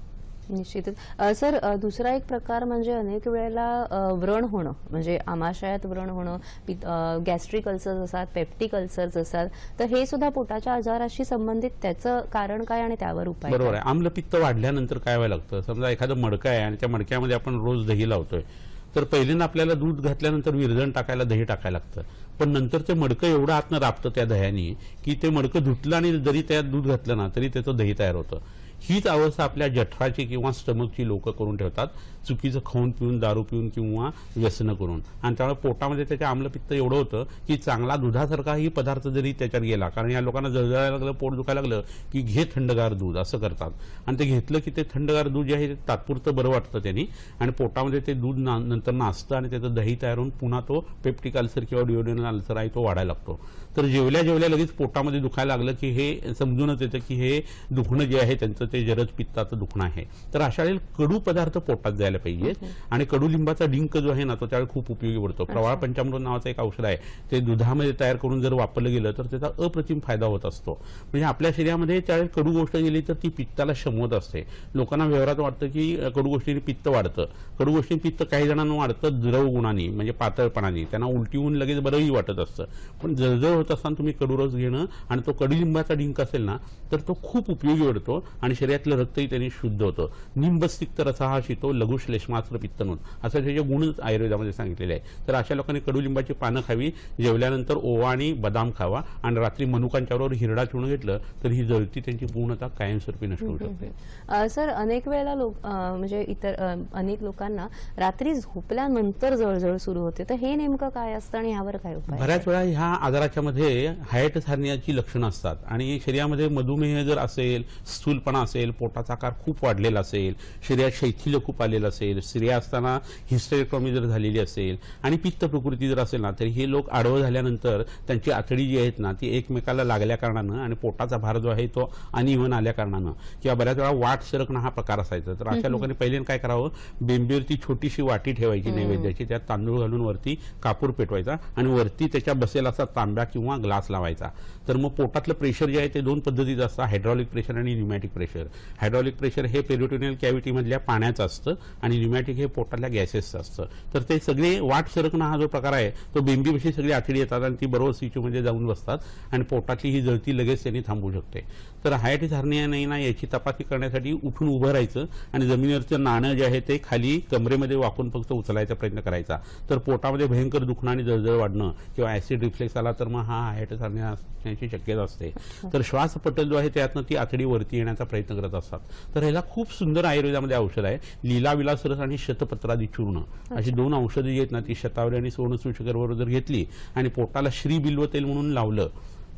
निश्चितच. सर, दुसरा एक प्रकार म्हणजे अनेक वेळेला व्रण होणं, म्हणजे आमाशयात व्रण होणं, गॅस्ट्रिक अल्सर्स असतात, पेप्टिक अल्सर्स असतात, तर हे सुद्धा पोटाच्या आजाराशी संबंधित, त्याचं कारण काय आणि त्यावर उपाय? बरोबर आहे. आम्लपित्त वाढल्यानंतर काय व्हायला लागतं, समजा एखादं मडकं आहे आणि त्या मडक्यामध्ये आपण रोज दही लावतोय, तर पहिल्यांदा आपल्याला दूध घातल्यानंतर विरजण टाकायला दही टाकायला लागतं. पण नंतर ते मडकं एवढं आतनं राबतं त्या दह्याने की ते मडकं धुतलं आणि जरी त्यात दूध घातलं ना तरी त्याचं दही तयार होतं. हीच अवस्था आपल्या जठराची किंवा स्टमकची लोक करून ठेवतात, चुकीचं खाऊन पिऊन, दारू पिऊन किंवा व्यसन करून. आणि त्यामुळे पोटामध्ये त्याचे आम्लपित्त एवढं होतं की चांगला दुधासारखाही पदार्थ जरी त्याच्यात गेला, कारण या लोकांना जळजळायला लागलं, पोट दुखायला लागलं की घे थंडगार दूध असं करतात. आणि ते घेतलं की ते थंडगार दूध जे आहे ते तात्पुरतं बरं वाटतं त्यांनी, आणि पोटामध्ये ते दूध नंतर नाचतं आणि त्याचं दही तयार होऊन पुन्हा तो पेप्टिक अल्सर किंवा ड्युओडेनल अल्सर आहे तो वाढायला लागतो. तर जेवल्या जेवल्या लगेच पोटामध्ये दुखायला लागलं की हे समजूनच येतं की हे दुखणं जे आहे त्यांचं ते जरद पित्ताचं दुखणं आहे. तर अशा वेळेला कडू पदार्थ पोटात जायला पाहिजेत. आणि कडुलिंबाचा डिंक जो आहे ना तो त्यावेळी खूप उपयोगी पडतो. प्रवाळ पंचामृत नावाचं एक औषध आहे, ते दुधामध्ये तयार करून जर वापरलं गेलं तर त्याचा अप्रतिम फायदा होत असतो. म्हणजे आपल्या शरीरामध्ये त्यावेळी कडू गोष्ट गेली तर ती पित्ताला शमवत असते. लोकांना व्यवहारात वाटतं की कडू गोष्टीने पित्त वाढतं. कडू गोष्टीने पित्त काही जणांना वाढतं द्रव गुणांनी, म्हणजे पातळपणाने, त्यांना उलटी होऊन लगेच बरंही वाटत असतं. पण जळजळ होत असताना तुम्ही कडूरस घेणं आणि तो कडुलिंबाचा डिंक असेल ना तर तो खूप उपयोगी पडतो आणि शरीरातलं रक्तही त्यांनी शुद्ध होतं. निंबस्तिक्त रसा हा शितो लघु श्लेष्मास्त्र पित्तनोत असं त्याचे गुण आयुर्वेदामध्ये सांगितलेले आहे. तर अशा लोकांनी कडुलिंबाची पानं खावी, जेवल्यानंतर ओवा आणि बदाम खावा आणि रात्री मनुकांच्या बरोबर हिरडा चूर्ण घेतलं तर ही जळती त्यांची पूर्णतः कायमस्वरूपी नष्ट होऊ शकते. सर, अनेक वेळेला म्हणजे इतर अनेक लोकांना रात्री झोपल्यानंतर जळजळ सुरू होते, तर हे नेमकं काय असतं आणि यावर काय उपाय? बऱ्याच वेळा ह्या आजाराच्या मध्ये हायटिस हार्नियाची लक्षणं असतात आणि शरीरामध्ये मधुमेह जर असेल, स्थूलपणा असेल, पोटाचा आकार खूप वाढलेला असेल, शरीरात शैथिल्य खूप आलेलं असेल, स्त्रिया असताना हिस्टेरेक्टॉमी जर झालेली असेल आणि पित्त प्रकृती जर असेल ना तर हे लोक आडवं झाल्यानंतर त्यांची आतडी जी आहेत ना ती एकमेकाला लागल्या कारणानं आणि पोटाचा भार जो आहे तो अनइव्हन आल्या कारणानं किंवा बऱ्याच वेळा वाट सरकणं हा प्रकार असायचा. तर अशा लोकांनी पहिल्यांदा काय करावं, बेंबीवरती छोटीशी वाटी ठेवायची नैवेद्याची, त्यात तांदूळ घालून वरती कापूर पेटवायचा आणि वरती त्याच्या बसेल असा तांब्या किंवा ग्लास लावायचा. तर मग पोटातलं प्रेशर जे आहे ते दोन पद्धतीचं असतं, हायड्रॉलिक प्रेशर आणि न्यूमॅटिक प्रेशर. हायड्रॉलिक प्रेशर हे पेरिटोनियल कॅव्हिटी मधल्या पाण्याचं असतं आणि न्यूमॅटिक हे पोटातल्या गॅसेसचं असतं. तर ते सगळे वाट सरकणं हा जो प्रकार आहे तो बेंबीविषयी सगळी आतडी येतात आणि ती बरोबर सिचूमध्ये जाऊन बसतात आणि पोटातली ही जळती लगेच त्यांनी थांबवू शकते. तर हायटिस हार्निया नाही ना याची तपासणी करण्यासाठी उठून उभं राहायचं आणि जमिनीवरचं नाणं जे आहे ते खाली कमरेमध्ये वाकून फक्त उचलायचा प्रयत्न करायचा. तर पोटामध्ये भयंकर दुखणं आणि जळजळ वाढणं किंवा ऍसिड रिफ्लेक्स आला तर मग हा हायटिस हार्निया असण्याची शक्यता असते. तर श्वासपटल जो आहे त्यातनं ती आतडी वरती येण्याचा प्रयत्न करत असतात. तर ह्याला खूप सुंदर आयुर्वेदामध्ये औषध आहे, लीला विलास रस आणि शतपत्रादी चूर्ण अशी दोन औषधं जी आहेत ना ती शतावरी आणि सुवर्णसूचकर बरोबर जर घेतली आणि पोटाला श्री बिल्व तेल म्हणून लावलं,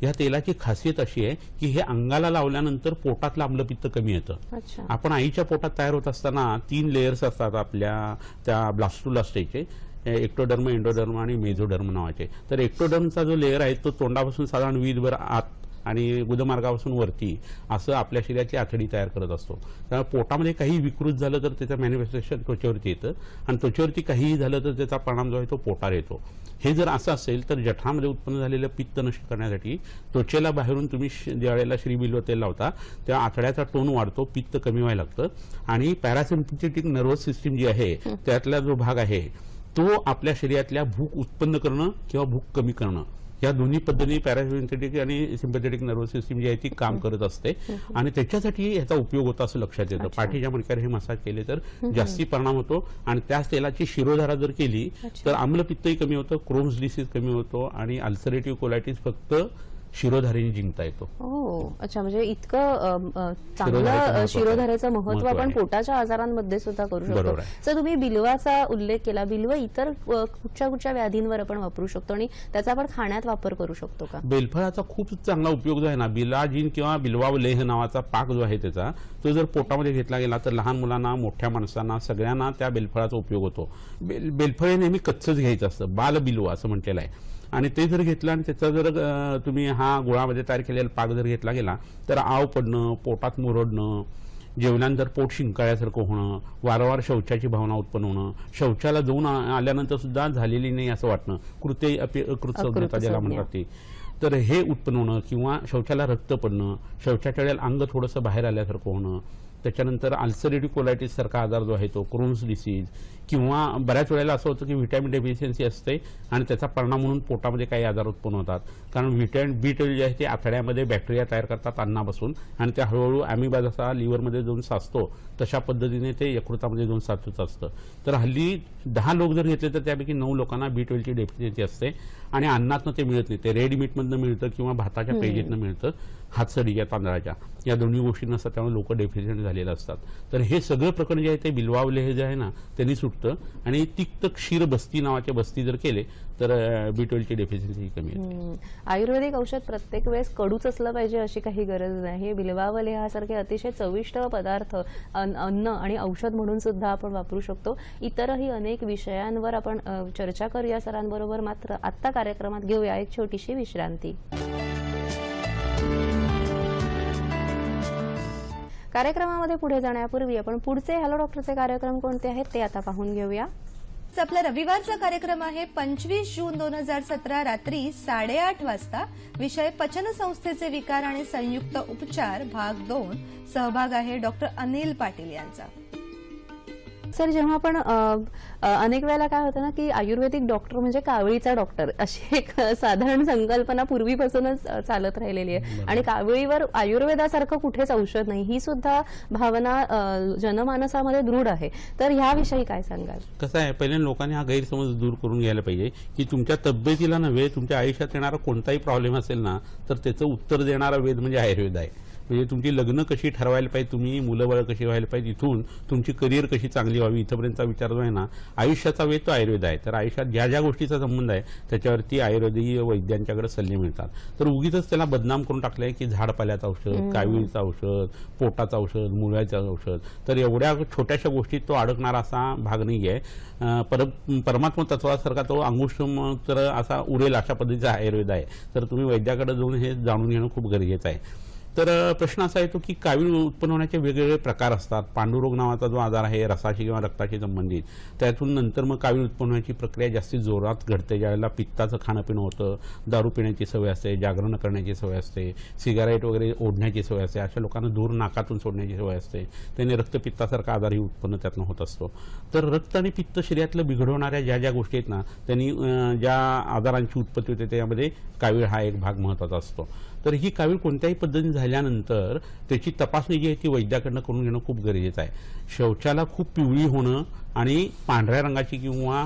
या तेलाची खासियत अशी आहे की हे अंगाला लावल्यानंतर पोटातलं आम्लपित्त कमी येतं. आपण आईच्या पोटात तयार होत असताना 3 लेयर्स असतात आपल्या त्या ब्लास्टुलास्टेचे, एक्टोडर्म, एंडोडर्म आणि मेझोडर्म नावाचे. तर एक्टोडर्मचा जो लेयर आहे तो तोंडापासून साधारण 20 भर आत आणि गुदमार्गापासून वरती असं आपल्या शरीराची आतडी तयार करत असतो. त्यामुळे पोटामध्ये काही विकृत झालं तर त्याचं मॅनिफेस्टेशन त्वचेवरती येतं आणि त्वचेवरती काहीही झालं तर त्याचा परिणाम जो आहे तो पोटावर येतो. हे जर असं असेल तर जठरामध्ये उत्पन्न झालेलं पित्त नष्ट करण्यासाठी त्वचेला बाहेरून तुम्ही ज्यावेळेला श्रीबिल्व तेल लावता तेव्हा आतड्याचा टोन वाढतो, पित्त कमी व्हायला लागतं आणि पॅरासिम्पॅथेटिक नर्वस सिस्टीम जी आहे त्यातला जो भाग आहे तो आपल्या शरीरातल्या भूक उत्पन्न करणं किंवा भूक कमी करणं या दोन्ही पद्धतीने पॅरासिम्पॅथेटिक आणि सिम्पॅथेटिक नर्वस सिस्टीम जी आहे ती काम करत असते आणि त्याच्यासाठी ह्याचा उपयोग होता असं लक्षात येतं. पाठीच्या मणक्यावर हे मसाज केले तर जास्ती परिणाम होतो आणि त्याच तेलाची शिरोधारा जर केली तर आम्लपित्तही कमी होतं, क्रोन्स डिसीज कमी होतो आणि अल्सरेटिव्ह कोलायटिस फक्त शिरोधारेने जिंकता येतो. हो, अच्छा. म्हणजे इतकं शिरोधारेचं चांगलं महत्त्व शिरोधारेचं महत्व महत्त्व आपण आहे. पोटाच्या आजारांमध्ये सुद्धा करू शकतो. बरोबर आहे. सर, तुम्ही बिल्वाचा उल्लेख केला. बिल्व इतर कुठच्या कुठच्या व्याधींवर आपण वापरू शकतो आणि त्याचा आपण खाण्यात वापर करू शकतो का? बेलफळाचा खूप चांगला उपयोग जो आहे ना, बिलाजीन किंवा बिल्वावलेह नावाचा पाक जो आहे त्याचा, तो जर पोटामध्ये घेतला गेला तर लहान मुलांना, मोठ्या माणसांना, सगळ्यांना त्या बेलफळाचा उपयोग होतो. बेलफळ हे नेहमी कच्चंच घ्यायचं असतं, बाल बिल्व असं म्हटलेलं आहे. आणि ते जर घेतलं आणि त्याचा जर तुम्ही हा गुळामध्ये तयार केलेला पाक जर घेतला गेला तर आव पडणं, पोटात मुरडणं, जेवल्यानंतर पोट शिंकाळ्यासारखं होणं, वारंवार शौचाची भावना उत्पन्न होणं, शौचाला जाऊन आल्यानंतर सुद्धा झालेली नाही असं वाटणं, कृतसंज्ञता ज्याला म्हणतात ते, तर हे उत्पन्न होणं, किंवा शौचाला रक्त पडणं, शौचाच्या वेळेला अंग थोडंसं बाहेर आल्यासारखं होणं, त्याच्यानंतर अल्सरेटिव्ह कोलायटिस सारखा आजार जो आहे तो, क्रोन्स डिसीज, किंवा बऱ्याच वेळेला असं होतं की व्हिटॅमिन डेफिशियन्सी असते आणि त्याचा परिणाम म्हणून पोटामध्ये काही आजार उत्पन्न होतात. कारण व्हिटॅमिन B12 जे आहे ते आतड्यामध्ये बॅक्टेरिया तयार करतात अन्नापासून, आणि ते हळूहळू अॅमिबा जसा लिव्हरमध्ये जाऊन साचतो तशा पद्धतीने ते यकृतामध्ये जाऊन साचत असतं. तर हल्ली 10 लोक जर घेतले तर त्यापैकी 9 लोकांना B12 ची डेफिशियन्सी असते आणि अन्नातनं ते मिळत नाही. ते रेड मीटमधनं मिळतं किंवा भाताच्या पेजेतनं मिळतं, हातसडी या तांदळाच्या, या दोन्ही गोष्टी नसतात, त्यामुळे लोक डेफिशियंट झालेले असतात. तर हे सगळं प्रकरण जे आहे ते बिल्वावलेह जे आहे ना त्यांनी सुटतं, आणि तिक्त क्षीर बस्ती नावाचे बस्ती जर केले तर B12 ची डेफिशियन्सी कमी येते. आयुर्वेदिक औषध प्रत्येक वेळेस कडूच असलं पाहिजे अशी काही गरज नाही. बिल्वावलेहासारखे अतिशय चविष्ट पदार्थ अन्न आणि औषध म्हणून सुद्धा आपण वापरू शकतो. इतरही अनेक विषयांवर आपण चर्चा करूया सरांबरोबर. मात्र आत्ता कार्यक्रमात घेऊया एक छोटीशी विश्रांती. कार्यक्रमामध्ये पुढे जाण्यापूर्वी आपण पुढचे हॅलो डॉक्टरचे कार्यक्रम कोणते आहेत ते आता पाहून घेऊया. आपला रविवारचा कार्यक्रम आहे 25 जून 2017 रात्री 8:30 वाजता. विषय पचन संस्थेचे विकार आणि संयुक्त उपचार भाग 2. सहभाग आहे डॉक्टर अनिल पाटील यांचा. सर, जेव्हा आपण अनेक वेळेला काय होतं ना की आयुर्वेदिक डॉक्टर म्हणजे कावळीचा डॉक्टर अशी एक साधारण संकल्पना पूर्वीपासूनच चालत राहिलेली आहे, आणि कावळीवर आयुर्वेदासारखं कुठेच औषध नाही ही सुद्धा भावना जनमानसामध्ये दृढ आहे. तर ह्याविषयी काय सांगाल? कसं आहे, पहिल्या लोकांनी हा गैरसमज दूर करून घ्यायला पाहिजे की तुमच्या तब्येतीला नव्हे, तुमच्या आयुष्यात येणारा कोणताही प्रॉब्लेम असेल ना तर त्याचं उत्तर देणारा वेद म्हणजे आयुर्वेद आहे. म्हणजे तुमची लग्न कशी ठरवायला पाहिजे, तुम्ही मुलं बाळ कशी व्हायला पाहिजे, इथून तुमची करिअर कशी चांगली व्हावी, इथपर्यंतचा विचार जो आहे ना आयुष्याचा वेद तो आयुर्वेद आहे. तर आयुष्यात ज्या ज्या गोष्टीचा संबंध आहे त्याच्यावरती आयुर्वेदीय वैद्यांच्याकडे सल्ले मिळतात. तर उगीच त्याला बदनाम करून टाकलंय की झाडपाल्याचं औषध, काविळीचं औषध, पोटाचं औषध, मुळ्याचं औषध. तर एवढ्या छोट्याशा गोष्टीत तो अडकणारा असा भाग नाही आहे. परमात्मा तत्वासारखा तो अंगुष्ठ तर असा उरेल अशा पद्धतीचा आयुर्वेद आहे. तर तुम्ही वैद्याकडे जाऊन हे जाणून घेणं खूप गरजेचं आहे. तर प्रश्न असा येतो की कावीळ उत्पन्न होण्याचे वेगवेगळे प्रकार असतात. पांडुरोग नावाचा जो आजार आहे रसाशी किंवा रक्ताशी संबंधित, त्यातून नंतर मग कावीळ उत्पन्न होण्याची प्रक्रिया जास्ती जोरात घडते. ज्यावेळेला पित्ताचं खाणं पिणं होतं, दारू पिण्याची सवय असते, जागरण करण्याची सवय असते, सिगारेट वगैरे ओढण्याची सवय असते, अशा लोकांना दूर नाकातून सोडण्याची सवय असते, त्याने रक्तपित्तासारखा आजारही उत्पन्न त्यातनं होत असतो. तर रक्त आणि पित्त शरीरातलं बिघडवणाऱ्या ज्या ज्या गोष्टी आहेत ना त्यांनी ज्या आजारांची उत्पत्ती होते त्यामध्ये कावीळ हा एक भाग महत्त्वाचा असतो. तर ही कावीळ कोणत्याही पद्धतीने झाल्यानंतर त्याची तपासणी जी आहे ती वैद्याकडनं करून घेणं खूप गरजेचं आहे. शौचाला खूप पिवळी होणं आणि पांढऱ्या रंगाची किंवा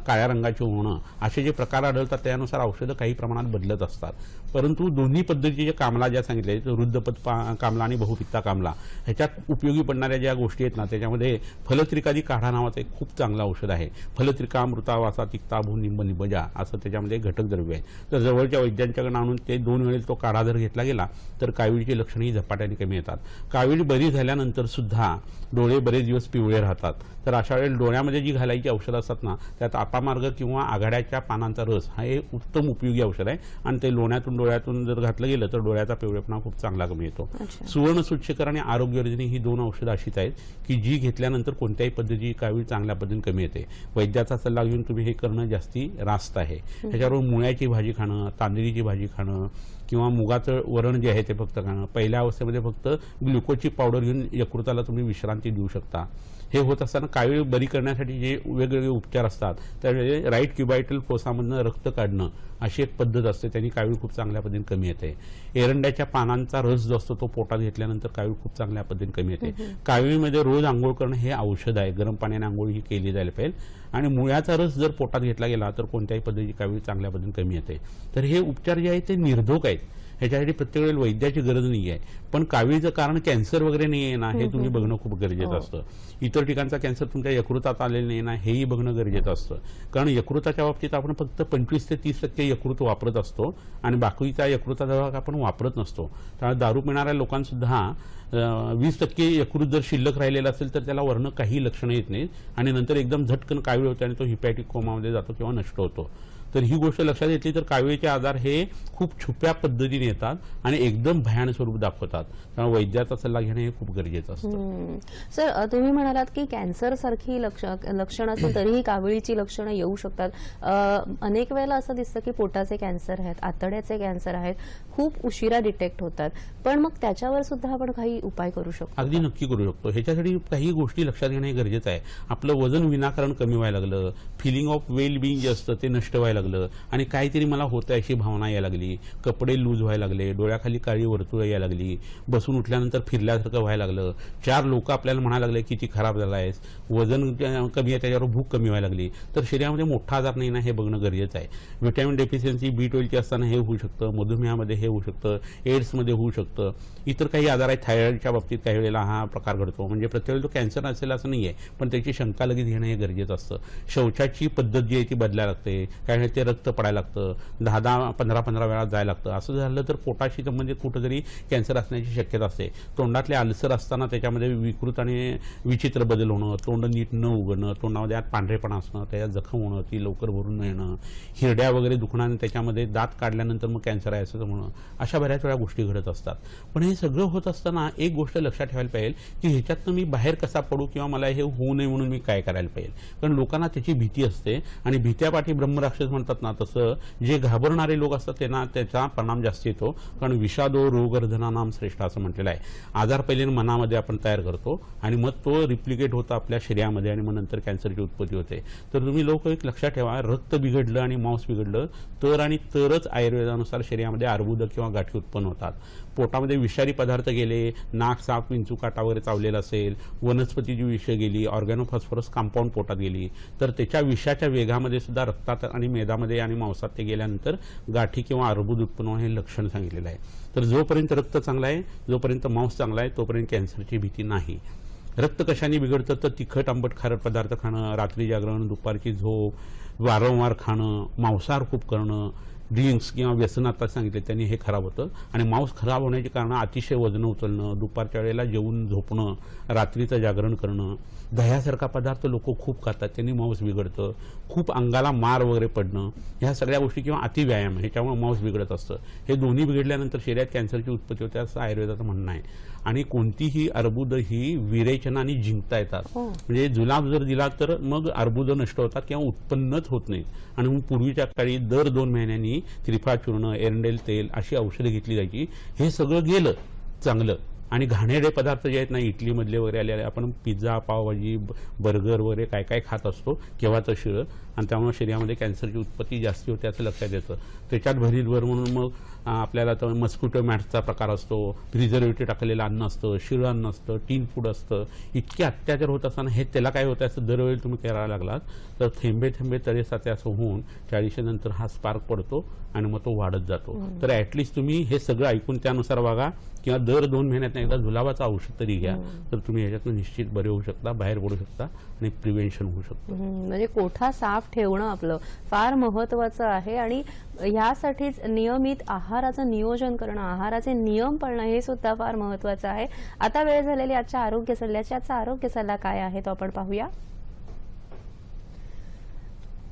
काळ्या रंगाची होणं असे जे प्रकार आढळतात त्यानुसार औषधं काही प्रमाणात बदलत असतात. परंतु दोन्ही पद्धतीचे कामला ज्या सांगितल्या वृद्धपत कामला आणि बहुपित्ता कामला ह्याच्यात उपयोगी पडणाऱ्या ज्या गोष्टी आहेत ना त्याच्यामध्ये फलत्रिकादी काढा नावाचं एक खूप चांगलं औषध आहे. फलत्रिका अमृता वासा तिक्ता भू निंब निंबजा असं त्याच्यामध्ये घटक द्रव्य आहे. तर जवळच्या वैद्यांच्याकडे आणून ते 2 वेळेस तो काढा जर घेतला गेला तर कावीळची लक्षणंही झपाट्याने कमी येतात. कावीळ बरी झाल्यानंतर सुद्धा डोळे बरेच दिवस पिवळे राहतात. तर अशा वेळेला डोळ्यामध्ये जी घालायची औषधं असतात ना त्यात आपामार्ग किंवा आघाड्याच्या पानांचा रस हा एक उत्तम उपयोगी औषध आहे आणि ते लोण्यातून डोळ्यातून जर घातलं गेलं तर डोळ्याचा पिवळेपणा खूप चांगला कमी येतो. सुवर्ण सूचकर आणि आरोग्यवर्धिनी ही 2 औषधं अशीच आहेत की जी घेतल्यानंतर कोणत्याही पद्धतीची कावीळ चांगल्या पद्धतीने कमी येते. वैद्याचा सल्ला घेऊन तुम्ही हे करणं जास्ती रास्त आहे. त्याच्याबरोबर मुळ्याची भाजी खाणं, तांदळीची भाजी खाणं किंवा मुगाचं वरण जे आहे ते फक्त खाणं. पहिल्या अवस्थेमध्ये फक्त ग्लुकोजची पावडर घेऊन यकृताला तुम्ही विश्रांती देऊ शकता. हे होत असताना कावीळ बरी करण्यासाठी जे वेगवेगळे उपचार असतात त्यावेळी राईट क्युबायटल फोसामधनं रक्त काढणं अशी एक पद्धत असते. त्यांनी कावीळ खूप चांगल्या पद्धतीने कमी येते. एरंड्याच्या पानांचा रस जो असतो तो पोटात घेतल्यानंतर कावीळ खूप चांगल्या पद्धतीने कमी येते. कावीळमध्ये रोज आंघोळ करणं हे औषध आहे. गरम पाण्याने आंघोळ ही केली जायला पाहिजे आणि मुळ्याचा रस जर पोटात घेतला गेला तर कोणत्याही पद्धतीची कावीळ चांगल्या पद्धतीने कमी येते. तर हे उपचार जे आहेत ते निर्धोक आहेत. ह्याच्यासाठी प्रत्येक वेळेला वैद्याची गरज नाही आहे. पण कावीळचं कारण कॅन्सर वगैरे नाही आहे ना, हे तुम्ही बघणं खूप गरजेचं असतं. इतर ठिकाणचा कॅन्सर तुमच्या यकृतात आलेला नाही ना, हेही बघणं गरजेचं असतं. कारण यकृताच्या बाबतीत आपण फक्त 25 ते 30% यकृत वापरत असतो आणि बाकीचा यकृताचा भाग आपण वापरत नसतो. त्यामुळे दारू पिणाऱ्या लोकांसुद्धा 20% यकृत जर शिल्लक राहिलेला असेल तर त्याला वरनं काही लक्षणं येत नाहीत आणि नंतर एकदम झटकन कावीळ होते आणि तो हिपॅटिक कोमामध्ये जातो किंवा नष्ट होतो. तर ही गोष्ट लक्षात घेतली तर कावीळचे आजार हे खूप छुप्या पद्धतीने येतात आणि एकदम भयानक स्वरूप दाखवतात. त्यामुळे वैद्याचा सल्ला घेणं हे खूप गरजेचं असतं. सर, तुम्ही म्हणालात की कॅन्सर सारखी लक्षणं असेल तरीही काविळीची लक्षणं येऊ शकतात. अनेक वेळेला असं दिसतं की पोटाचे कॅन्सर आहेत, आतड्याचे कॅन्सर आहेत, खूप उशिरा डिटेक्ट होतात. पण मग त्याच्यावर सुद्धा आपण काही उपाय करू शकतो? अगदी नक्की करू शकतो. ह्याच्यासाठी काही गोष्टी लक्षात घेणं हे गरजेचं आहे. आपलं वजन विनाकारण कमी व्हायला लागलं, फिलिंग ऑफ वेल बिईंग जे असतं ते नष्ट व्हायला लागलं आणि काहीतरी मला होतं अशी भावना यायला लागली, कपडे लूज व्हायला लागले, डोळ्याखाली काळी वर्तुळं यायला लागली, बसून उठल्यानंतर फिरल्यासारखं व्हायला लागलं, 4 लोक आपल्याला म्हणायला लागले किती खराब झाला आहेस, वजन कमी आहे त्याच्यावर भूक कमी व्हायला लागली, तर शरीरामध्ये मोठा आजार नाही ना, हे बघणं गरजेचं आहे. व्हिटॅमिन डेफिशियन्सी B12ची असताना हे होऊ शकतं, मधुमेहामध्ये हे होऊ शकतं, एड्समध्ये होऊ शकतं, इतर काही आजार आहेत. थायरॉइडच्या बाबतीत काही वेळेला हा प्रकार घडतो. म्हणजे प्रत्येक वेळेला तो कॅन्सर असेल असं नाही आहे, पण त्याची शंका लगेच घेणं हे गरजेचं असतं. शौचाची पद्धत जी आहे ती बदलायला लागते. काही ते रक्त पडायला लागतं, 10-10, 15-15 वेळा जायला लागतं. असं झालं तर पोटाशी संबंधित कुठेतरी कॅन्सर असण्याची शक्यता असते. तोंडातले अल्सर असताना त्याच्यामध्ये विकृत आणि विचित्र बदल होणं, तोंड नीट न उघडणं, तोंडामध्ये आत पांढरेपणा असणं, त्याच्यात जखम होणं, ती लवकर भरून न येणं, हिरड्या वगैरे दुखणं आणि त्याच्यामध्ये दात काढल्यानंतर मग कॅन्सर आहे असं म्हणणं, अशा बऱ्याच वेळा गोष्टी घडत असतात. पण हे सगळं होत असताना एक गोष्ट लक्षात ठेवायला पाहिजे की ह्याच्यातनं मी बाहेर कसा पडू किंवा मला हे होऊ नये म्हणून मी काय करायला पाहिजे. कारण लोकांना त्याची भीती असते आणि भीत्यापाठी ब्रह्मराक्षस म्हणतात ना, तसं जे घाबरणारे लोक असतात त्यांना त्याचा परिणाम जास्त येतो. कारण विषादो रोगर्धनानाम श्रेष्ठ असं म्हटलेलं आहे. आजार पहिले मनामध्ये आपण तयार करतो आणि मग तो रिप्लिकेट होतो आपल्या शरीरामध्ये आणि मग नंतर कॅन्सरची उत्पत्ती होते. तर तुम्ही लोक एक लक्षात ठेवा, रक्त बिघडलं आणि मांस बिघडलं तर आणि तरच आयुर्वेदानुसार शरीरामध्ये अर्बुद किंवा गाठी उत्पन्न होतात. पोटामध्ये विषारी पदार्थ गेले, नाक, साप, विंचू, काटा वगैरे चावलेला असेल, वनस्पतीची विष गेली, ऑर्गॅनोफॉस्फरस कंपाऊंड पोटात गेली, तर त्याच्या विषाच्या वेगामध्ये सुद्धा रक्तात आणि मेदामध्ये आणि मांसात ते गेल्यानंतर गाठी किंवा अर्बुद उत्पन्न होणे हे लक्षण सांगितलेलं आहे. तर जोपर्यंत रक्त चांगला आहे, जोपर्यंत मांस चांगला आहे, तोपर्यंत कॅन्सरची भीती नाही. रक्त कशाने बिघडतं तर तिखट, आंबट, खारट पदार्थ खाणं, रात्री जागरण, दुपारची झोप, वारंवार खाणं, मांसाहार खूप करणं, ड्रिंक्स किंवा व्यसन आता सांगितले त्यांनी हे खराब होतं. आणि मांस खराब होण्याची कारणं अतिशय वजन उचलणं, दुपारच्या वेळेला जेवून झोपणं, रात्रीचं जागरण करणं, दह्यासारखा पदार्थ लोक खूप खातात त्यांनी मांस बिघडतं, खूप अंगाला मार वगैरे पडणं, ह्या सगळ्या गोष्टी किंवा अतिव्यायाम ह्याच्यामुळे मांस बिघडत असतं. हे दोन्ही बिघडल्यानंतर शरीरात कॅन्सरची उत्पत्ती होते असं आयुर्वेदाचं म्हणणं आहे. आणि कोणतीही अर्बुद ही विरेचनाने जिंकता येतात. म्हणजे जुलाब जर दिला तर मग अर्बुद नष्ट होतात किंवा उत्पन्नच होत नाहीत. आणि मग पूर्वीच्या काळी दर 2 महिन्यांनी त्रिफाचूर्ण, एरंडेल तेल अशी औषधं घेतली जायची. हे सगळं गेलं चांगलं. आणि घाणेरडे पदार्थ जे आहेत ना, इटलीमधले वगैरे आलेले, आपण पिझ्झा, पावभाजी, बर्गर वगैरे काय काय खात असतो केव्हाचं शिळं, आणि त्यामुळे शरीरामध्ये कॅन्सरची उत्पत्ती जास्ती होते असं लक्षात येतं. त्याच्यात भरीतभर म्हणून मग आपल्याला तर मस्किटो मॅटचा प्रकार असतो, प्रिझर्वेटिव्ह टाकलेलं अन्न असतं, शिळं अन्न असतं, टीन फूड असतं. इतके अत्याचार होत असताना हे त्याला काय होतं असं दरवेळी तुम्ही करायला लागलात तर थेंबे थेंबे तळे साचे असं होऊन 40 नंतर हा स्पार्क पडतो आणि मग तो वाढत जातो. तर ॲटलिस्ट तुम्ही हे सगळं ऐकून त्यानुसार वागा किंवा दर 2 महिन्यात एकदा जुलाबाचं औषध तरी घ्या, तर तुम्ही ह्याच्यातून निश्चित बरे होऊ शकता, बाहेर पडू शकता आणि प्रिव्हेन्शन होऊ शकतं. म्हणजे कोठा साफ ठेवणं आपलं फार महत्वाचं आहे आणि ह्यासाठीच नियमित आहाराचं नियोजन करणं, आहाराचे नियम पाळणं हे सुद्धा फार महत्वाचं आहे. आता वेळ झालेली आजच्या आरोग्य सल्ल्याची. आजचा आरोग्य सल्ला काय आहे तो आपण पाहूया.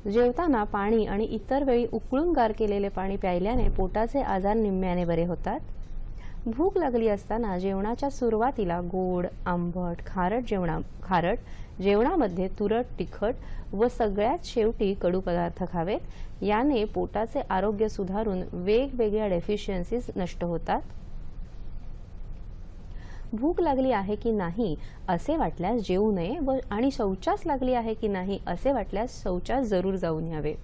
जेवताना पाणी आणि इतर वेळी उकळून गार केलेले पाणी प्यायल्याने पोटाचे आजार निम्म्याने बरे होतात. भूक लागली असताना जेवणाच्या सुरुवातीला गोड, आंबट, खारट जेवणामध्ये तुरट, तिखट व सगळ्यात शेवटी कडू पदार्थ खावेत. याने पोटाचे आरोग्य सुधारून वेगवेगळ्या डेफिशियन्सीज नष्ट होतात. भूक लागली आहे की नाही असे वाटल्यास जेवू नये आणि शौचास लागली आहे की नाही असे वाटल्यास शौचास जरूर जाऊन यावे.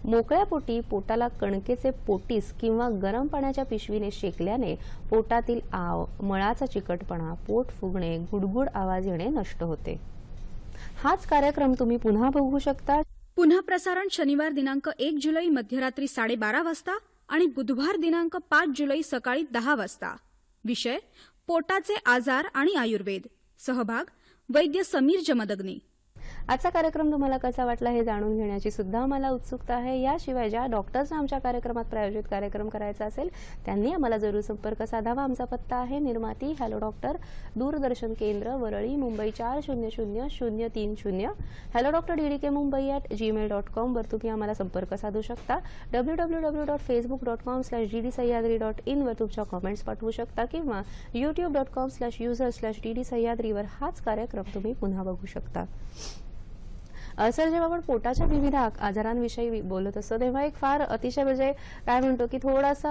मोकळ्या पोटी पोटाला कणकेचे पोटीस किंवा गरम पाण्याच्या पिशवीने शेकल्याने पोटातील आव, मळाचा चिकटपणा, पोट फुगणे, गुडगुड आवाज येणे नष्ट होते. हाच कार्यक्रम तुम्ही पुन्हा बघू शकता. पुन्हा प्रसारण शनिवार दिनांक 1 जुलै मध्यरात्री 12:30 वाजता आणि बुधवार दिनांक 5 जुलै सकाळी 10 वाजता. विषय पोटाचे आजार आणि आयुर्वेद. सहभाग वैद्य समीर जमदग्नी. आजचा कार्यक्रम तुम्हाला कसा वाटला हे जाणून घेण्याची सुद्धा आम्हाला उत्सुकता आहे. याशिवाय ज्या डॉक्टर्सना आमच्या कार्यक्रमात प्रायोजित कार्यक्रम करायचा असेल त्यांनी आम्हाला जरूर संपर्क साधावा. आमचा पत्ता आहे निर्माती हॅलो डॉक्टर, दूरदर्शन केंद्र, Worli, Mumbai 400030. Hello doctor DDK Mumbai@gmail.com वर तुम्ही आम्हाला संपर्क साधू शकता. www.facebook.com/ddsahyadri.in वर तुमच्या कमेंट्स पाठवू शकता किंवा youtube.com/user/ddsahyadri वर हाच कार्यक्रम तुम्ही पुन्हा बघू शकता. सर, जेव्हा आपण पोटाच्या विविध आजारांविषयी बोलत असतो तेव्हा एक फार अतिशय म्हणजे काय म्हणतो की थोडासा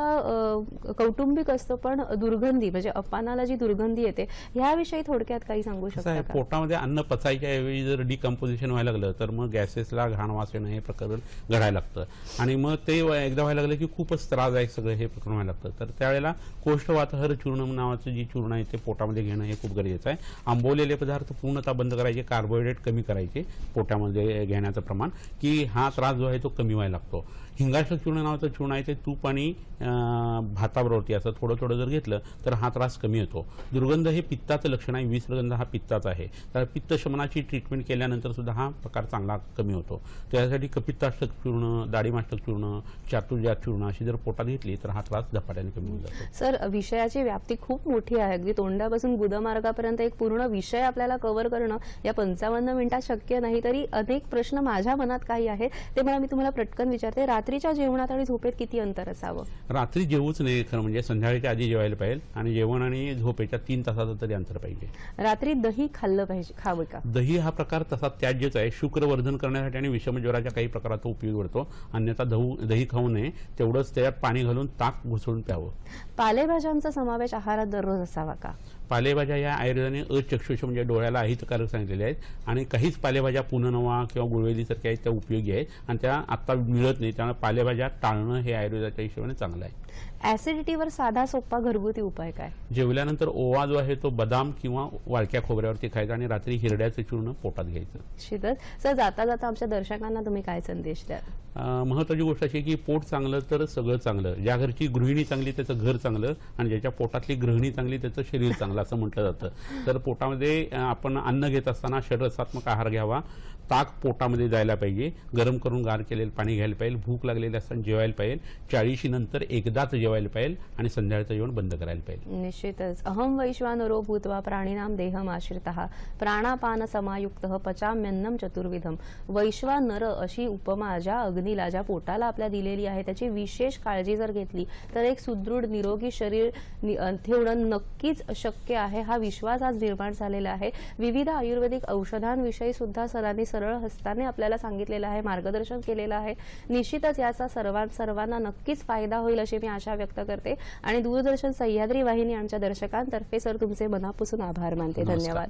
कौटुंबिक असतो पण दुर्गंधी म्हणजे अपानाला जी दुर्गंधी येते ह्याविषयी थोडक्यात काही सांगू कसं शकता आहे, का? पोटामध्ये अन्न पचायच्या ऐवजी जर डिकम्पोजिशन व्हायला लागलं तर मग गॅसेसला घाण वास येणं हे प्रकरण घडायला लागतं आणि मग ते एकदा व्हायला लागलं की खूपच त्रासदायक सगळं हे प्रकरण व्हायला लागतं. तर त्यावेळेला कोष्ठवातहर चूर्ण नावाचं जी चूर्ण आहे ते पोटामध्ये घेणं हे खूप गरजेचं आहे. आंबवलेले पदार्थ पूर्णतः बंद करायचे, कार्बोहायड्रेट कमी करायचे पोटामध्ये घेण्याचं प्रमाण, की हा त्रास जो आहे तो कमी व्हायला लागतो. हिंगाष्टक चूर्ण नावाचं चूर्ण आहे ते तूप आणि भाताबरोबर असं थोडं थोडं जर घेतलं तर हा त्रास कमी होतो. दुर्गंध हे पित्ताचं लक्षण आहे, विषगंध हा पित्ताचा आहे. तर पित्त शमनाची ट्रीटमेंट केल्यानंतर सुद्धा हा प्रकार चांगला कमी होतो. त्यासाठी कपित्ताष्टक चूर्ण, दाढीमाष्टक चूर्ण, चातुर्जात चूर्ण अशी जर पोटात घेतली तर हा त्रास झपाट्याने कमी होऊन जातो. सर, विषयाची व्याप्ती खूप मोठी आहे. अगदी तोंडापासून गुदमार्गापर्यंत एक पूर्ण विषय आपल्याला कव्हर करणं या 55 मिनिटात शक्य नाही. तरी अनेक प्रश्न माझ्या मनात काही आहे ते मला मी तुम्हाला पटकन विचारते. रात्रीच्या जेवणात आणि झोपेत किती अंतर असावं? रात्री जेवूच नाही, खरं म्हणजे संध्याकाळच्या आधी जेवायला पाहिजे आणि जेवण आणि झोपेच्या 3 तासाचं तरी अंतर पाहिजे. रात्री दही खाल्लं पाहिजे, खावं का? दही हा प्रकार तसा त्याज्यच आहे. शुक्रवर्धन करण्यासाठी आणि विषमज्वराच्या काही प्रकाराचा उपयोग पडतो. अन्यथा दही खाऊ नये. तेवढंच त्यात पाणी घालून ताक घुसळून प्यावं. पालेभाज्यांचा समावेश आहारात दररोज असावा का? पालेभाज्या या आयुर्वेदाने अचक्षुष म्हणजे डोळ्याला अहितकारक सांगितलेल्या आहेत आणि काहीच पालेभाज्या पुनर्नवा किंवा गुळवेलीसारख्या आहेत त्या उपयोगी आहेत आणि त्या आता मिळत नाही. त्यामुळे पालेभाज्या टाळणं हे आयुर्वेदाच्या हिशोबाने चांगलं आहे. ऍसिडिटीवर साधा सोपा घरगुती उपाय काय? जेवल्यानंतर ओवा जो आहे तो बदाम किंवा वाळक्या खोबऱ्यावरती खायचा आणि रात्री हिरड्याचं चूर्ण पोटात घ्यायचं. शीतल सर, जाता जाता आमच्या दर्शकांना तुम्ही काय संदेश द्याल? महत्वाची गोष्ट अशी आहे की पोट चांगलं तर सगळं चांगलं. ज्या घरची गृहिणी चांगली त्याचं घर चांगलं आणि ज्याच्या पोटातली गृहिणी चांगली त्याचं शरीर चांगलं असं म्हटलं जातं. तर पोटामध्ये आपण अन्न घेत असताना षडरसात्मक आहार घ्यावा. ताक पोटामध्ये जायला पाहिजे. गरम करून गार केलेलं पाणी घ्यायला पाहिजे. भूक लागलेली असताना जेवायला पाहिजे. 40 नंतर एकदाच जेवायला पाहिजे आणि संध्याकाळचं जेवण बंद करायला पाहिजे. निश्चितच. अहम वैश्वानरो भूत्वा प्राणिनाम देहमाश्रितः प्राणापान समायुक्तः पचाम्यन्नम चतुर्विधम. वैश्वानर अशी उपमा ज्या अग्नीला, ज्या पोटाला आपल्या दिलेली आहे त्याची विशेष काळजी जर घेतली तर एक सुदृढ निरोगी शरीर ठेवणं नक्कीच शक्य आहे. हा विश्वास आज निर्माण झालेला आहे. विविध आयुर्वेदिक औषधांविषयी सुद्धा सरांनी सरळ हस्ताने आपल्याला सांगितलेलं आहे, मार्गदर्शन केलेलं आहे. निश्चितच याचा सर्वांना नक्कीच फायदा होईल अशी मी आशा व्यक्त करते आणि दूरदर्शन सह्याद्री वाहिनी आमच्या दर्शकांतर्फे सर तुमचे मनापासून आभार मानते. धन्यवाद.